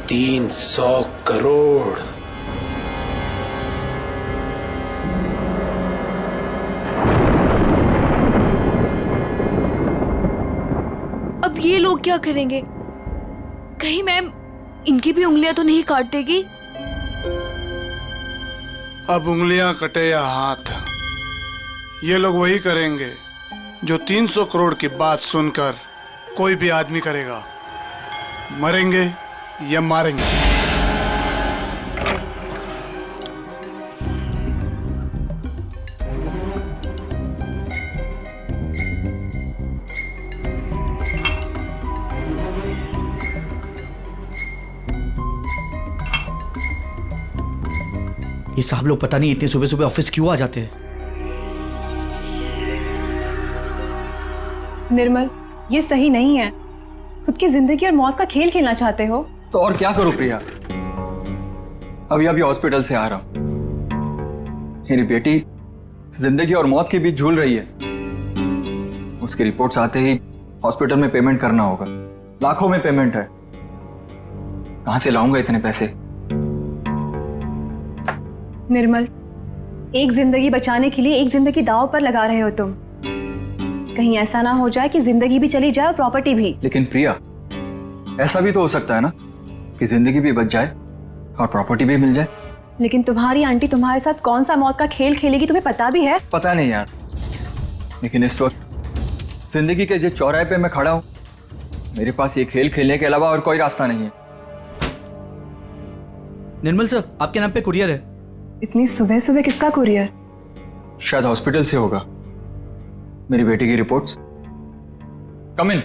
$300 करोड़। अब ये लोग क्या करेंगे? कहीं मैम इनकी भी उंगलियां तो नहीं काट देगी? अब उंगलियां कटे या हाथ, ये लोग वही करेंगे जो 300 करोड़ की बात सुनकर कोई भी आदमी करेगा। मरेंगे या मारेंगे। ये साहब लोग पता नहीं इतने सुबह सुबह ऑफिस क्यों आ जाते हैं। निर्मल, ये सही नहीं है। खुद की जिंदगी और मौत का खेल खेलना चाहते हो तो और क्या करूं प्रिया, अभी हॉस्पिटल से आ रहा हूं। मेरी बेटी जिंदगी और मौत के बीच झूल रही है। उसकी रिपोर्ट्स आते ही हॉस्पिटल में पेमेंट करना होगा। लाखों में पेमेंट है, कहां से लाऊंगा इतने पैसे। निर्मल, एक जिंदगी बचाने के लिए एक जिंदगी दांव पर लगा रहे हो तुम। कहीं ऐसा ना हो जाए कि जिंदगी भी चली जाए और प्रॉपर्टी भी। लेकिन प्रिया, ऐसा भी तो हो सकता है ना कि जिंदगी भी बच जाए और प्रॉपर्टी भी मिल जाए। लेकिन तुम्हारी आंटी तुम्हारे साथ कौन सा मौत का खेल खेलेगी तुम्हें पता भी है? पता नहीं यार, लेकिन इस वक्त जिंदगी के जिस चौराहे पे मैं खड़ा हूं, मेरे पास ये खेल खेलने के अलावा और कोई रास्ता नहीं है। निर्मल सर, आपके नाम पे कुरियर है। इतनी सुबह सुबह किसका कुरियर? शायद हॉस्पिटल से होगा। मेरी बेटी की रिपोर्ट्स। कम इन।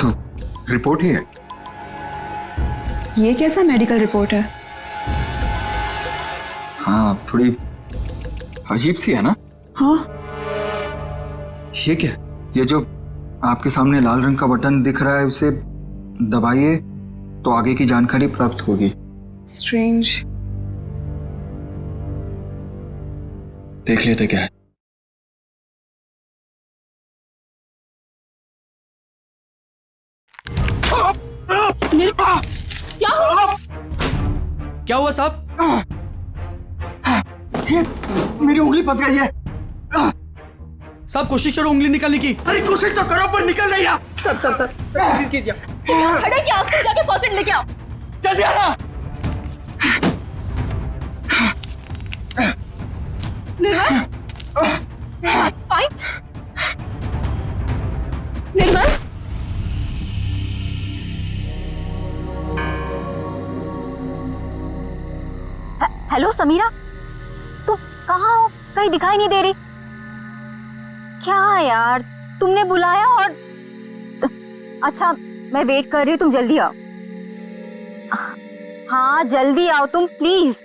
तो रिपोर्ट ही है। ये कैसा मेडिकल रिपोर्ट है? हाँ, थोड़ी अजीब सी है ना। हाँ, ये क्या? ये जो आपके सामने लाल रंग का बटन दिख रहा है, उसे दबाइए तो आगे की जानकारी प्राप्त होगी। स्ट्रेंज। देख लेते क्या है। क्या हुआ? क्या हुआ साहब? मेरी उंगली फंस गई है। साहब कोशिश करो उंगली निकालने की। अरे कोशिश तो करो पर निकल नहीं रहा। सर कोशिश कीजिए। खड़े क्या, आप जाके फॉसेट लेके आओ। जल्दी आना। निर्मल, फाइन। निर्मल, हेलो समीरा, तुम कहाँ हो? कहीं दिखाई नहीं दे रही। क्या यार, तुमने बुलाया और अच्छा मैं वेट कर रही हूँ, तुम जल्दी आओ। हाँ जल्दी आओ तुम प्लीज।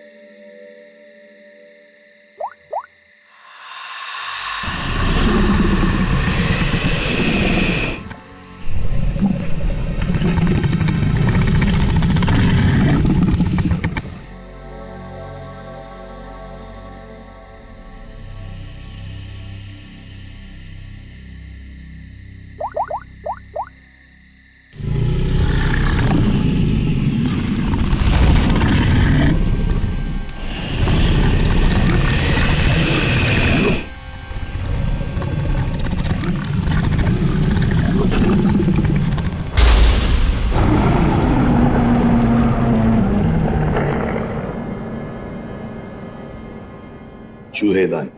चूहेदान।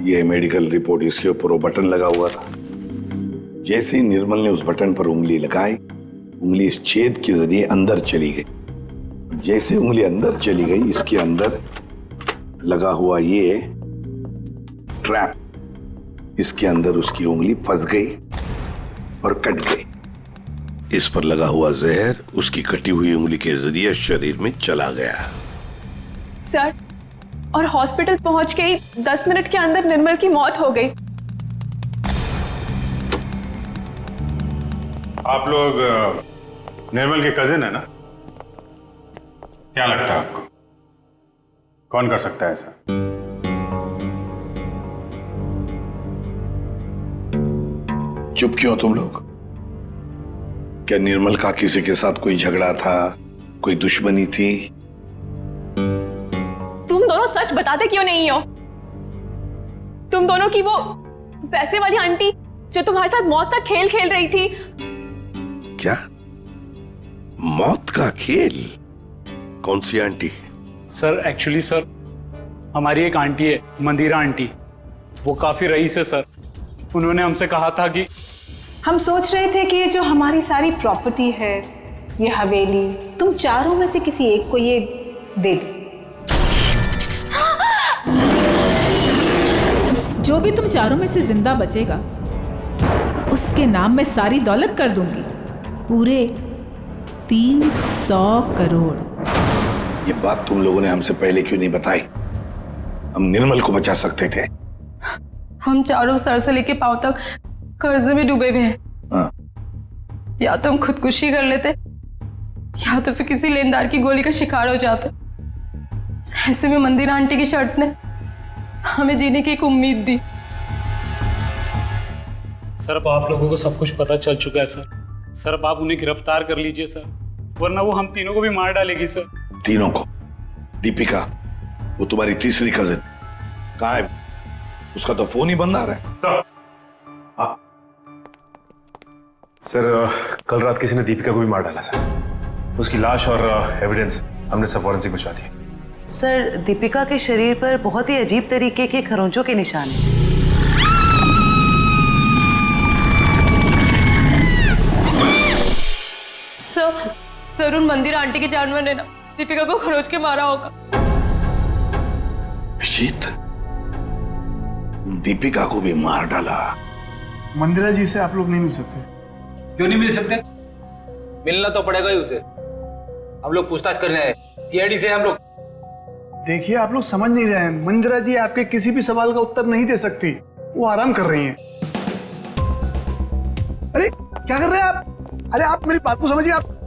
यह मेडिकल रिपोर्ट, इसके ऊपर वो बटन लगा हुआ था। जैसे ही निर्मल ने उस बटन पर उंगली लगाई, उंगली इस छेद के जरिए अंदर चली गई। जैसे उंगली अंदर चली गई, इसके अंदर लगा हुआ ये ट्रैप, इसके अंदर उसकी उंगली फंस गई और कट गई। इस पर लगा हुआ जहर उसकी कटी हुई उंगली के जरिए शरीर में चला गया। सर, और हॉस्पिटल पहुंच के ही 10 मिनट के अंदर निर्मल की मौत हो गई। आप लोग निर्मल के कजिन है ना? क्या लगता है आपको कौन कर सकता है ऐसा? चुप क्यों तुम लोग? क्या निर्मल का किसी के साथ कोई झगड़ा था, कोई दुश्मनी थी? तुम दोनों सच बताते क्यों नहीं हो? तुम दोनों की वो पैसे वाली आंटी जो तुम्हारे साथ मौत का खेल खेल रही थी। क्या मौत का खेल? कौन सी आंटी? सर एक्चुअली सर, हमारी एक आंटी है, मंदिरा आंटी। वो काफी रईस है सर। उन्होंने हमसे कहा था कि हम सोच रहे थे कि ये जो हमारी सारी प्रॉपर्टी है, ये हवेली, तुम चारों में से किसी एक को ये दे दो। जो भी तुम चारों में से जिंदा बचेगा उसके नाम में सारी दौलत कर दूंगी, पूरे 300 करोड़। ये बात तुम लोगों ने हमसे पहले क्यों नहीं बताई? हम निर्मल को बचा सकते थे। हम चारों सर से लेके पांव तक कर्जे में डूबे हुए हैं। हाँ। या तो हम खुदकुशी कर लेते, या तो फिर किसी लेनदार की गोली का शिकार हो जाते। ऐसे में मंदिरा आंटी की शर्त ने हमें जीने की एक उम्मीद दी। सर अब आप लोगों को सब कुछ पता चल चुका है सर। सर अब आप उन्हें गिरफ्तार कर लीजिए सर, वरना वो हम तीनों को भी मार डालेगी सर। तीनों को? दीपिका, वो तुम्हारी तीसरी कजिन कहाँ है? उसका तो फोन ही बंद आ रहा है। सर कल रात किसी ने दीपिका को भी मार डाला सर। उसकी लाश और एविडेंस हमने सब फॉरेंसिक भिजवा दिए। सर दीपिका के शरीर पर बहुत ही अजीब तरीके के खरोंचों के निशान हैं। सर उन मंदिरा आंटी के जानवर ने ना दीपिका को खरोच के मारा होगा। शीत, दीपिका को भी मार डाला। मंदिरा जी से आप लोग नहीं मिल सकते? क्यों नहीं मिल सकते? मिलना तो पड़ेगा ही उसे। हम लोग पूछताछ करने आए, सीआईडी से हम लोग। देखिए, आप लोग समझ नहीं रहे हैं। मंदिरा जी आपके किसी भी सवाल का उत्तर नहीं दे सकती, वो आराम कर रही हैं। अरे क्या कर रहे हैं आप? अरे आप मेरी बात को समझिए। आप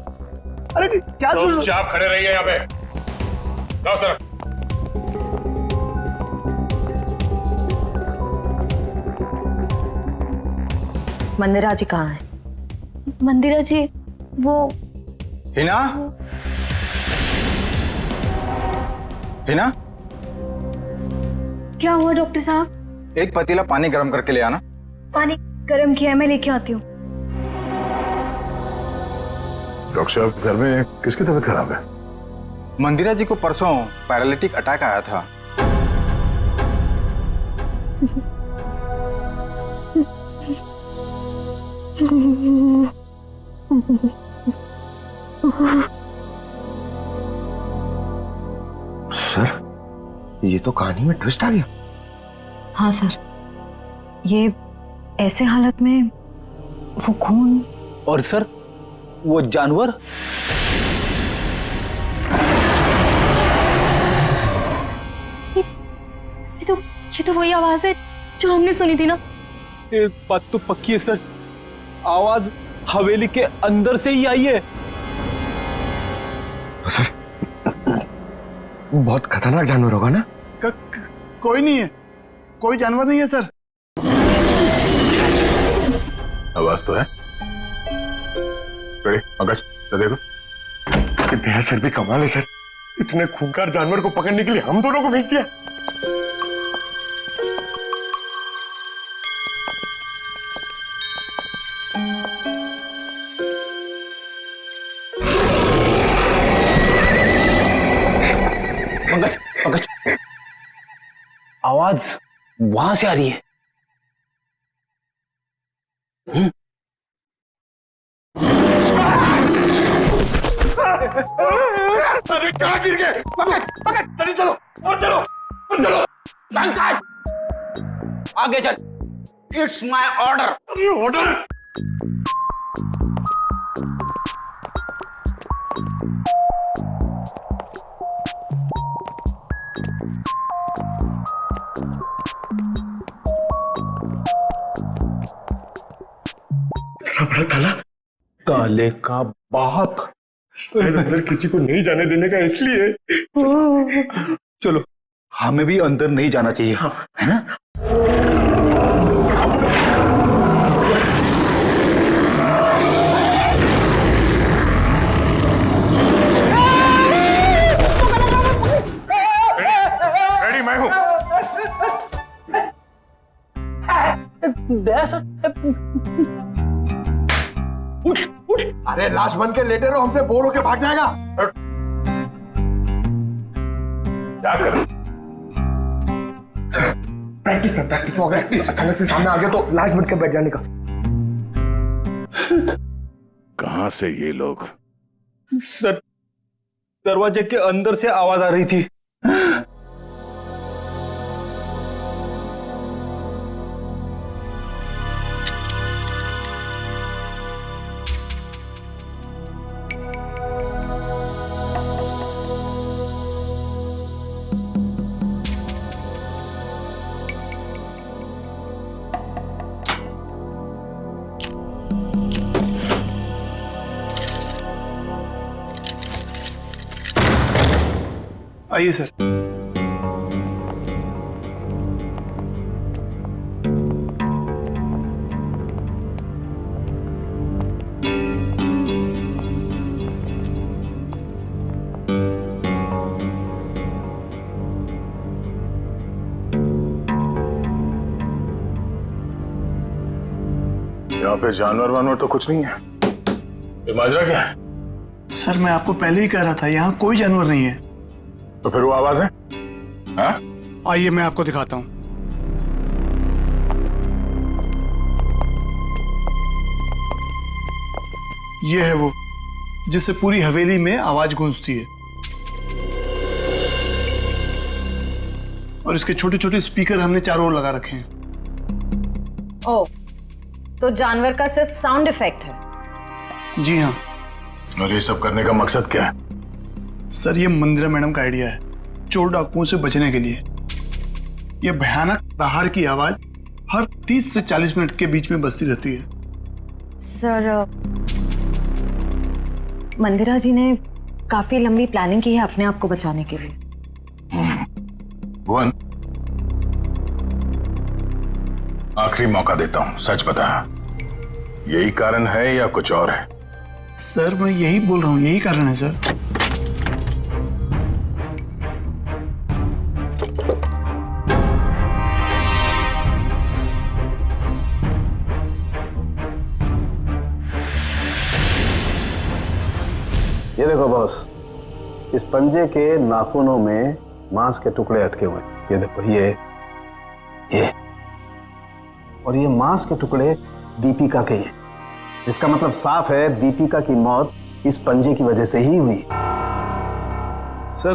अरे क्या आप खड़े रहिए यहाँ पे। जाओ सर। मंदिरा जी कहाँ है? मंदिरा जी वो हिना, हिना, क्या हुआ डॉक्टर साहब? एक पतीला पानी गर्म करके ले आना। पानी गर्म किया है, मैं लेके आती हूँ। डॉक्टर साहब, घर में किसकी तबीयत खराब है? मंदिरा जी को परसों पैरालिटिक अटैक आया था। सर, ये तो कहानी में ट्विस्ट आ गया। हाँ सर, ये ऐसे हालत में वो खून। और सर वो जानवर? ये तो वही आवाज है जो हमने सुनी थी ना। एक बात तो पक्की है सर, आवाज हवेली के अंदर से ही आई है। सर, बहुत खतरनाक जानवर होगा ना? कोई नहीं है, कोई जानवर नहीं है सर। आवाज तो है। पंकज, देखो। भैया सर भी कमाल है सर, इतने खूंखार जानवर को पकड़ने के लिए हम दोनों को भेज दिया। पंकज, पंकज, आवाज वहां से आ रही है। अरे कहाँ गिर गए? पकड़ पकड़, जल्दी चलो और चलो और चलो। पंकज आगे चल, इट्स माय ऑर्डर। ऑर्डर? बड़ा ताला, ताले का बाप अंदर किसी को नहीं जाने देने का इसलिए। चलो हमें भी अंदर नहीं जाना चाहिए, है ना? रेडी मैं हूं। उठ उठ, अरे लाश बन के लेटे रहो, हमसे बोर होके भाग जाएगा। क्या कर? प्रैक्टिस है, प्रैक्टिस। अगर अचानक से सामने आ गया तो लाश बन के बैठ जाने का। कहां से ये लोग? सर दरवाजे के अंदर से आवाज आ रही थी। आइए सर। यहाँ पे जानवर वानवर तो कुछ नहीं है। ये माजरा क्या है? सर मैं आपको पहले ही कह रहा था, यहाँ कोई जानवर नहीं है। तो फिर वो आवाज है? हाँ? आइए मैं आपको दिखाता हूं। ये है वो जिससे पूरी हवेली में आवाज गूंजती है, और इसके छोटे छोटे स्पीकर हमने चारों ओर लगा रखे हैं। ओह, तो जानवर का सिर्फ साउंड इफेक्ट है? जी हाँ। और ये सब करने का मकसद क्या है? सर ये मंदिरा मैडम का आइडिया है, चोर डाकुओं से बचने के लिए। ये भयानक दहाड़ की आवाज हर 30 से 40 मिनट के बीच में बजती रहती है। सर मंदिरा जी ने काफी लंबी प्लानिंग की है अपने आप को बचाने के लिए। भुवन, आखिरी मौका देता हूं, सच बता, यही कारण है या कुछ और है? सर मैं यही बोल रहा हूं, यही कारण है सर। ये देखो बॉस, इस पंजे के नाखूनों में मांस के टुकड़े अटके हुए। ये देखो, ये और ये मांस के टुकड़े दीपिका के हैं। इसका मतलब साफ है दीपिका की मौत इस पंजे की वजह से ही हुई। सर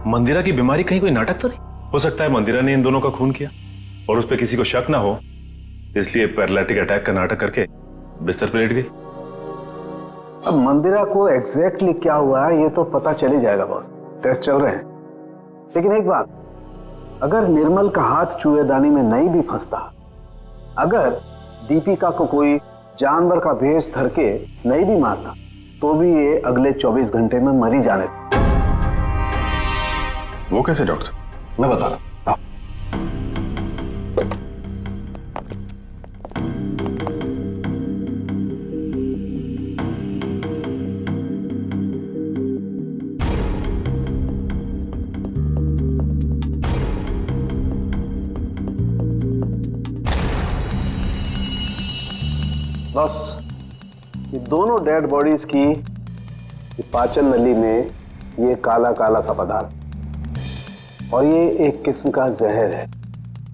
मंदिरा की बीमारी कहीं कोई नाटक तो नहीं? हो सकता है मंदिरा ने इन दोनों का खून किया और उस पर किसी को शक ना हो, इसलिए पैरालिटिक अटैक का नाटक करके बिस्तर पर लेट गई। अब मंदिरा को एग्जैक्टली क्या हुआ है ये तो पता चल ही जाएगा बॉस, टेस्ट चल रहे हैं। लेकिन एक बात, अगर निर्मल का हाथ चूहेदानी में नहीं भी फंसता, अगर दीपिका को कोई जानवर का भेष धर के नहीं भी मारता, तो भी ये अगले 24 घंटे में मर ही जाने। वो कैसे डॉक्टर? मैं बता रहा हूं। बस ये दोनों डेड बॉडीज की पाचन नली में ये काला काला सा पदार्थ, और ये एक किस्म का जहर है।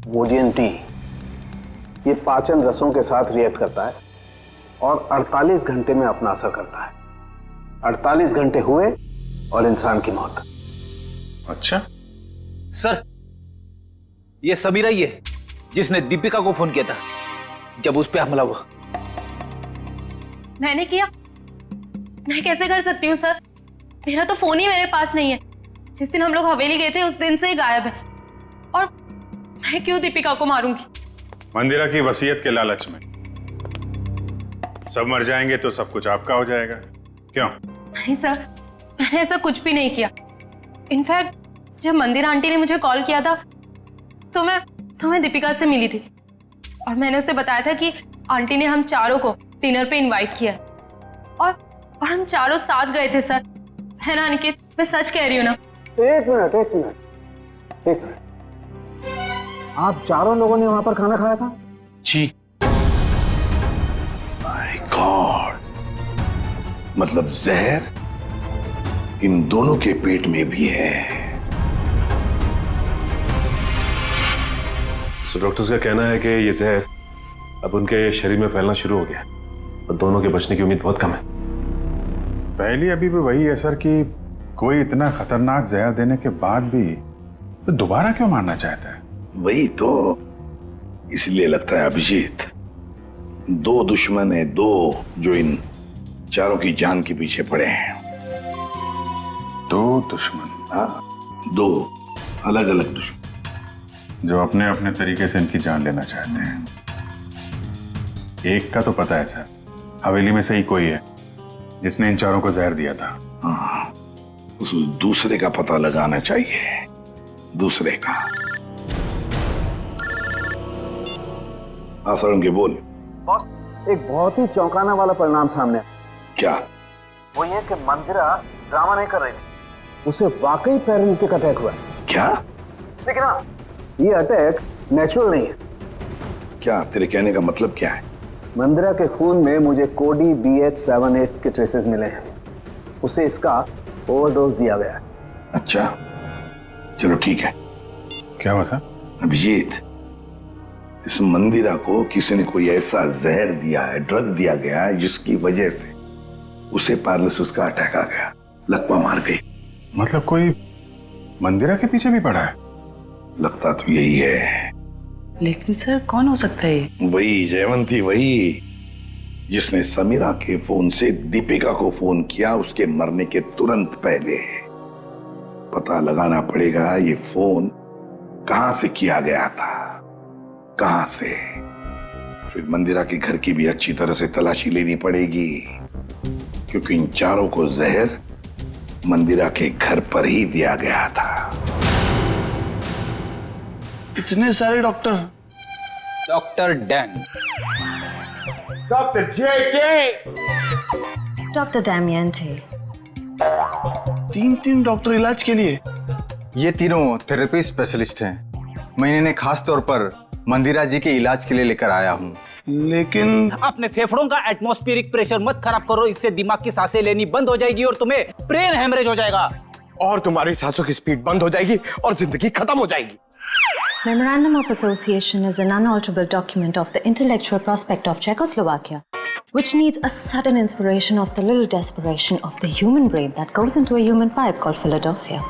वोडियन टी, ये पाचन रसों के साथ रिएक्ट करता है और 48 घंटे में अपना असर करता है। 48 घंटे हुए और इंसान की मौत। अच्छा सर, ये समीरा ही है जिसने दीपिका को फोन किया था जब उस पे हमला हुआ। मैंने किया? मैं कैसे कर सकती हूँ सर, मेरा तो फोन ही मेरे पास नहीं है। जिस दिन हम लोग हवेली गए थे उस दिन से ही गायब है। और मैं क्यों दीपिका को मारूंगी? मंदिरा की वसीयत के लालच में सब मर जाएंगे तो सब कुछ आपका हो जाएगा। क्यों? नहीं सर, मैंने ऐसा कुछ भी नहीं किया। इनफैक्ट जब मंदिरा आंटी ने मुझे कॉल किया था तो मैं दीपिका से मिली थी और मैंने उसे बताया था कि आंटी ने हम चारों को डिनर पे इनवाइट किया और हम चारों साथ गए थे सर। है ना अनिकेत, मैं सच कह रही हूँ ना? एक मिनट। आप चारों लोगों ने वहां पर खाना खाया था? जी। माय गॉड, मतलब जहर इन दोनों के पेट में भी है। सो डॉक्टर्स का कहना है कि ये जहर अब उनके शरीर में फैलना शुरू हो गया और दोनों के बचने की उम्मीद बहुत कम है। पहली अभी भी वही है सर कि कोई इतना खतरनाक जहर देने के बाद भी तो दोबारा क्यों मारना चाहता है? वही तो, इसलिए लगता है अभिजीत, दो दुश्मन है, दो जो इन चारों की जान के पीछे पड़े हैं। दो दुश्मन? हाँ, दो अलग अलग दुश्मन जो अपने अपने तरीके से इनकी जान लेना चाहते हैं। एक का तो पता है सर, हवेली में से ही कोई है जिसने इन चारों को जहर दिया था। हाँ, उस दूसरे का पता लगाना चाहिए। दूसरे का। हाँ सर, बोल। बॉस, एक बहुत ही चौंकाना वाला परिणाम सामने आया। क्या? वो ये कि मंदिरा ड्रामा नहीं कर रही थी, उसे वाकई पैरालिटिक अटैक हुआ है। क्या? लेकिन हाँ, ये अटैक नेचुरल नहीं है। क्या तेरे कहने का मतलब क्या है? मंदिरा के खून में मुझे कोडी BH78 के ट्रेसेस मिले हैं। उसे इसका ओवरडोज दिया गया है। अच्छा, चलो ठीक है। क्या हुआ सर? अभिजीत, इस मंदिरा को किसी ने कोई ऐसा जहर दिया है, ड्रग दिया गया है जिसकी वजह से उसे पैरालिसिस का अटैक आ गया, लकवा मार गई। मतलब कोई मंदिरा के पीछे भी पड़ा है? लगता तो यही है। लेकिन सर कौन हो सकता है ये? वही जयवंती, वही जिसने समीरा के फोन से दीपिका को फोन किया उसके मरने के तुरंत पहले। पता लगाना पड़ेगा ये फोन कहां से किया गया था, कहां से। फिर मंदिरा के घर की भी अच्छी तरह से तलाशी लेनी पड़ेगी, क्योंकि इन चारों को जहर मंदिरा के घर पर ही दिया गया था। इतने सारे डॉक्टर? डॉक्टर डैंग, डॉक्टर जेके, डॉक्टर डैमियन थे। 3 डॉक्टर इलाज के लिए? ये तीनों थेरेपी स्पेशलिस्ट हैं। मैं इन्हें खास तौर पर मंदिरा जी के इलाज के लिए लेकर आया हूँ। लेकिन अपने फेफड़ों का एटमॉस्फेरिक प्रेशर मत खराब करो, इससे दिमाग की सांसें लेनी बंद हो जाएगी और तुम्हें ब्रेन हेमरेज हो जाएगा। और तुम्हारी सांसों की स्पीड बंद हो जाएगी और जिंदगी खत्म हो जाएगी। Memorandum of Association is an unalterable document of the intellectual prospect of Czechoslovakia, which needs a sudden inspiration of the little desperation of the human brain that goes into a human pipe called Philadelphia.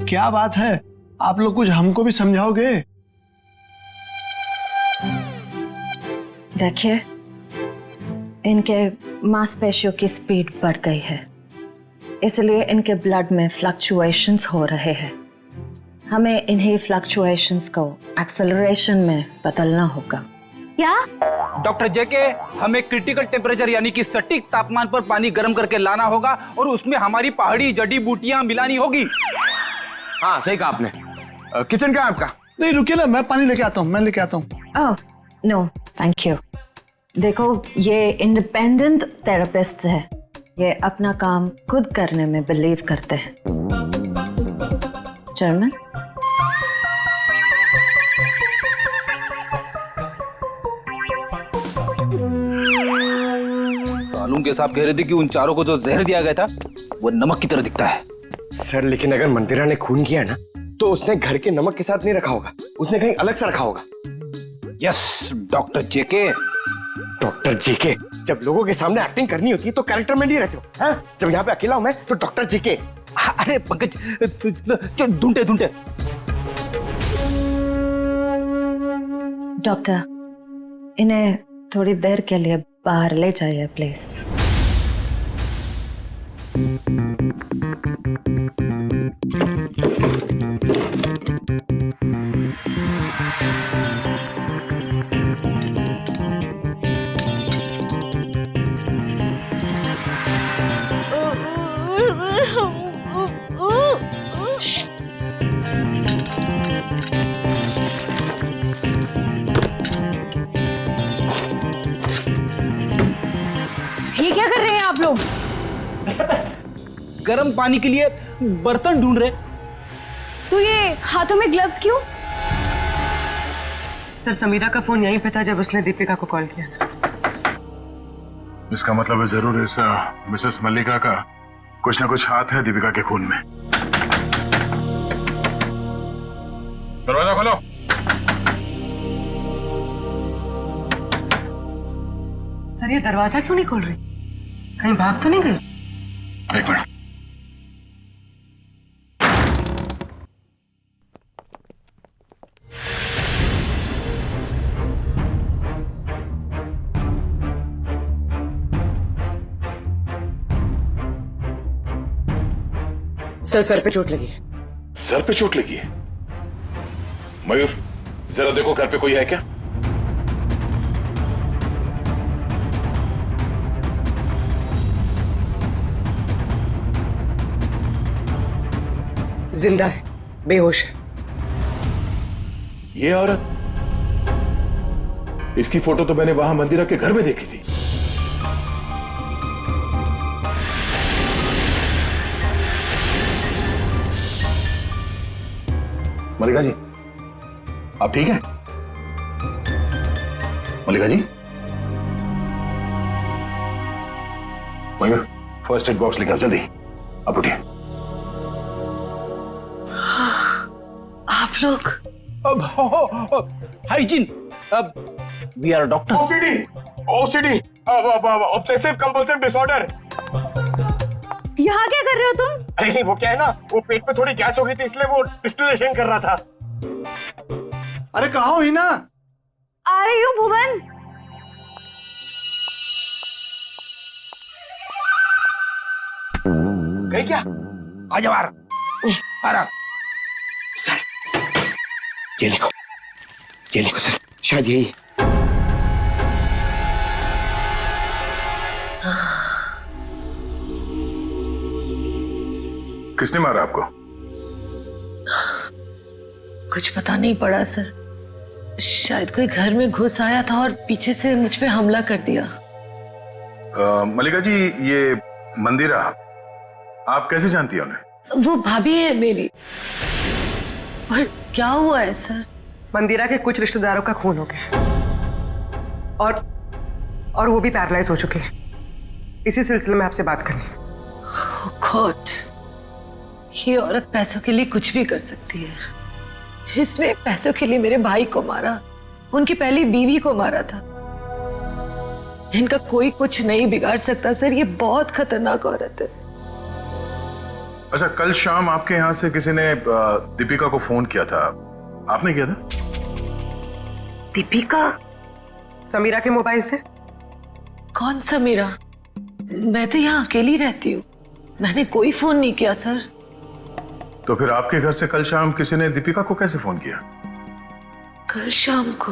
क्या बात है, आप लोग कुछ हमको भी समझाओगे? देखिए, इनके मांसपेशियों की स्पीड बढ़ गई है, इसलिए इनके ब्लड में फ्लक्चुएशंस हो रहे हैं। हमें इन्हीं फ्लक्चुएशंस को एक्सेलरेशन में बदलना होगा। क्या? डॉक्टर जेके, हमें क्रिटिकल टेम्परेचर यानी कि सटीक तापमान पर पानी गर्म करके लाना होगा और उसमें हमारी पहाड़ी जड़ी बूटियां मिलानी होगी। हाँ, सही कहा आपने। किचन कहाँ है आपका? नहीं रुकिए ना, मैं पानी लेके आता हूँ, मैं लेके आता हूँ। Oh no thank you. देखो ये इंडिपेंडेंट थेरेपिस्ट है, ये अपना काम खुद करने में बिलीव करते हैं। जर्मन सालून के साहब कह रहे थे कि उन चारों को जो जहर दिया गया था वो नमक की तरह दिखता है। सर लेकिन अगर मंदिरा ने खून किया ना तो उसने घर के नमक के साथ नहीं रखा होगा, उसने कहीं अलग से रखा होगा। यस डॉक्टर जेके। डॉक्टर जेके, जब लोगों के सामने एक्टिंग करनी होती है तो कैरेक्टर में नहीं रहते हो, हाँ? जब यहाँ पे अकेला हूं मैं तो डॉक्टर जेके। अरे पंकज ढूंढे ढूंढे। डॉक्टर इन्हें थोड़ी देर के लिए बाहर ले जाइए प्लीज। ये क्या कर रहे हैं आप लोग? गर्म पानी के लिए बर्तन ढूंढ रहे। तो ये हाथों में ग्लव्स क्यों? सर समीरा का फोन यहीं पे था जब उसने दीपिका को कॉल किया था। इसका मतलब है जरूर इस मिसेस मल्लिका का कुछ ना कुछ हाथ है दीपिका के खून में। दरवाजा खोलो। सर ये दरवाजा क्यों नहीं खोल रही? कहीं भाग तो नहीं गई? एक मिनट। सर पे चोट लगी है। सर पे चोट लगी है? मयूर जरा देखो घर पे कोई है क्या? जिंदा है, बेहोश है। ये औरत, इसकी फोटो तो मैंने वहां मंदिरा के घर में देखी थी। मल्लिका जी आप ठीक हैं? Mallika ji, Mayur first aid box लेकर आओ जल्दी। अब उठिए। आप लोग hygiene, we are doctor. OCD obsessive compulsive disorder. यहाँ क्या कर रहे हो तुम? अरे नहीं वो क्या है ना, वो पेट पे थोड़ी गैस हो गई थी इसलिए वो डिस्टिलेशन कर रहा था। अरे कहाँ हो हिना? आ रही हूँ भुवन। गई क्या? आजा बाहर। आराम। सर ये लिखो सर, शायद यही। किसने मारा आपको? कुछ पता नहीं पड़ा सर, शायद कोई घर में घुस आया था और पीछे से मुझ पे हमला कर दिया। मल्लिका जी ये मंदिरा आप कैसे जानती हैं उन्हें? वो भाभी है मेरी। पर क्या हुआ है सर? मंदिरा के कुछ रिश्तेदारों का खून हो गया और वो भी पैरालाइज हो चुके हैं। इसी सिलसिले में आपसे बात करनी। Oh God, ये औरत पैसों के लिए कुछ भी कर सकती है। इसने पैसों के लिए मेरे भाई को मारा, उनकी पहली बीवी को मारा था। इनका कोई कुछ नहीं बिगाड़ सकता सर, ये बहुत खतरनाक औरत है। अच्छा कल शाम आपके यहाँ से किसी ने दीपिका को फोन किया था, आपने किया था? दीपिका? समीरा के मोबाइल से। कौन समीरा? मैं तो यहाँ अकेली रहती हूँ, मैंने कोई फोन नहीं किया सर। तो फिर आपके घर से कल शाम किसी ने दीपिका को कैसे फोन किया? कल शाम को?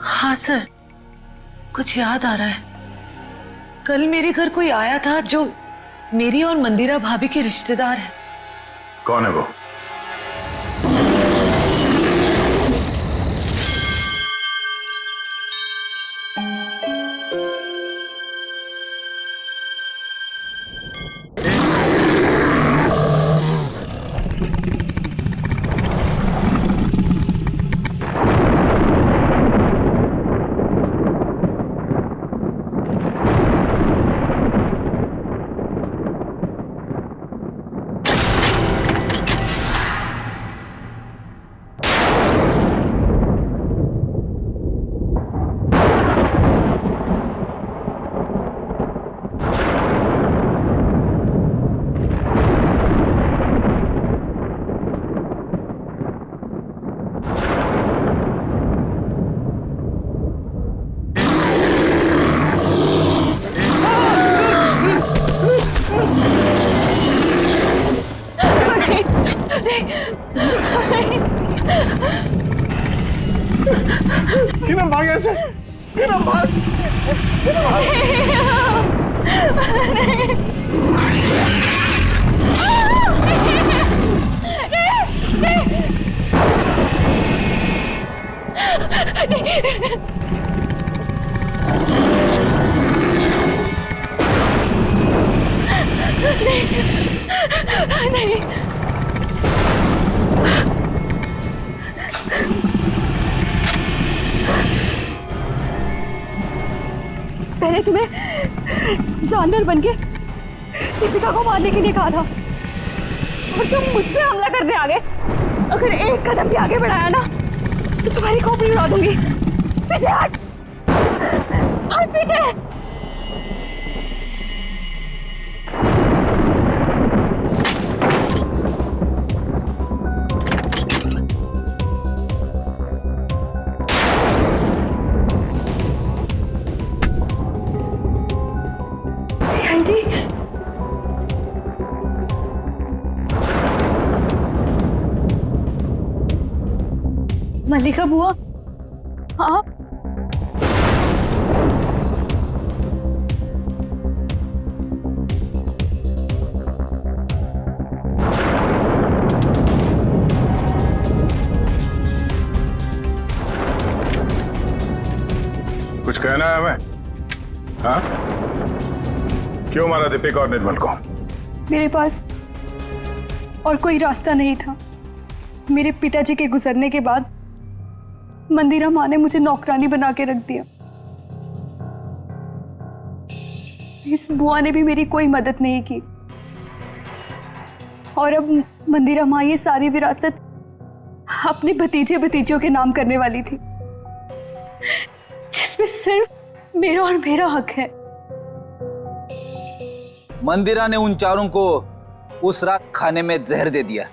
हाँ सर, कुछ याद आ रहा है। कल मेरे घर कोई आया था जो मेरी और मंदिरा भाभी के रिश्तेदार है। कौन है वो? हिना भाग ऐसे, हिना भाग, हिना भाग। नहीं। मैंने तुम्हें जानवर बनके दीपिका को मारने के लिए कहा था और तुम मुझ पे हमला करने आ गए। अगर एक कदम भी आगे बढ़ाया ना तो तुम्हारी खोपड़ी उड़ा दूंगी। पीछे हट, हट पीछे। मल्लिका बुआ, आप? कुछ कहना है हमें? हाँ? क्यों मारा दीपिका और निर्मल को? मेरे पास और कोई रास्ता नहीं था। मेरे पिताजी के गुजरने के बाद मंदिरा माँ ने मुझे नौकरानी बना के रख दिया। इस बुआ ने भी मेरी कोई मदद नहीं की और अब मंदिरा माँ ये सारी विरासत अपने भतीजे भतीजियों के नाम करने वाली थी, जिसमें सिर्फ मेरा और मेरा हक है। मंदिरा ने उन चारों को उस रात खाने में जहर दे दिया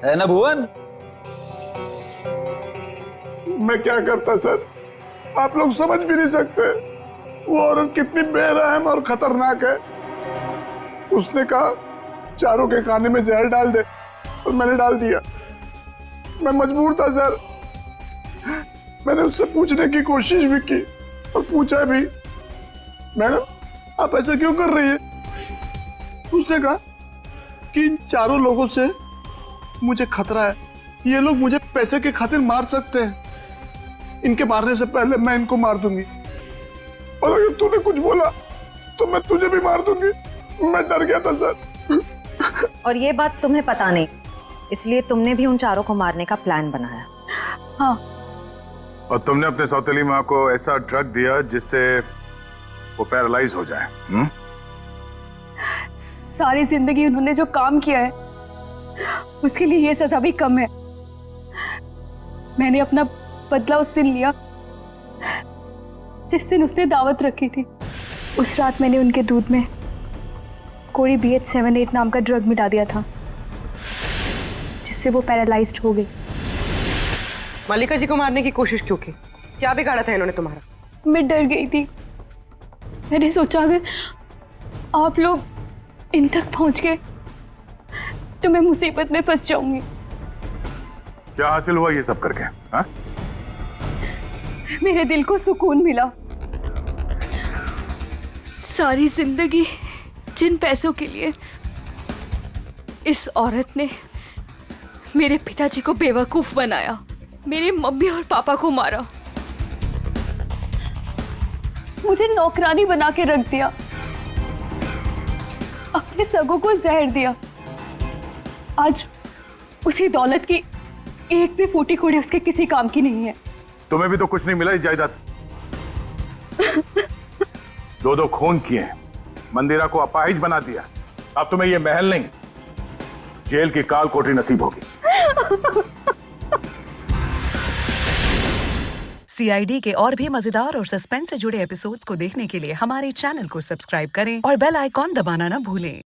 है ना भुवन? मैं क्या करता सर, आप लोग समझ भी नहीं सकते वो औरत कितनी बेरहम और खतरनाक है। उसने कहा चारों के खाने में जहर डाल दे और मैंने डाल दिया। मैं मजबूर था सर। मैंने उससे पूछने की कोशिश भी की और पूछा भी, मैडम आप ऐसा क्यों कर रही है? उसने कहा कि इन चारों लोगों से मुझे खतरा है, ये लोग मुझे पैसे के खातिर मार सकते हैं। इनके मारने से पहले मैं इनको मार दूंगी और अगर तूने कुछ बोला तो मैं तुझे भी मार दूंगी। मैं डर गया था सर। और ये बात तुम्हें पता नहीं, इसलिए तुमने भी उन चारों को मारने का प्लान बनाया। हाँ। और तुमने अपने सौतेली माँ को ऐसा ड्रग दिया जिससे वो पैरालाइज हो जाए। सारी जिंदगी उन्होंने जो काम किया है उसके लिए ये सजा भी कम है। मैंने अपना बदला उस दिन लिया जिस दिन उसने दावत रखी थी। उस रात मैंने उनके दूध में कोई BH78 नाम का ड्रग मिला दिया था जिससे वो पैरालाइज्ड हो गई। मल्लिका जी को मारने की कोशिश क्यों की? क्या बिगाड़ा था इन्होंने तुम्हारा? मैं डर गई थी। मैंने सोचा अगर आप लोग इन तक पहुंच गए तो मैं मुसीबत में फंस जाऊंगी। क्या हासिल हुआ ये सब करके? हाँ? मेरे दिल को सुकून मिला। सारी जिंदगी जिन पैसों के लिए इस औरत ने मेरे पिताजी को बेवकूफ बनाया, मेरे मम्मी और पापा को मारा, मुझे नौकरानी बना के रख दिया, अपने सगों को जहर दिया। आज उसी दौलत की एक भी फूटी कोड़ी उसके किसी काम की नहीं है। तुम्हें भी तो कुछ नहीं मिला इस जायदाद से। दो खून किए, मंदिरा को अपाहिज बना दिया। अब तुम्हें ये महल नहीं, जेल की काल कोठरी नसीब होगी। CID के और भी मजेदार और सस्पेंस से जुड़े एपिसोड्स को देखने के लिए हमारे चैनल को सब्सक्राइब करें और बेल आइकॉन दबाना ना भूलें।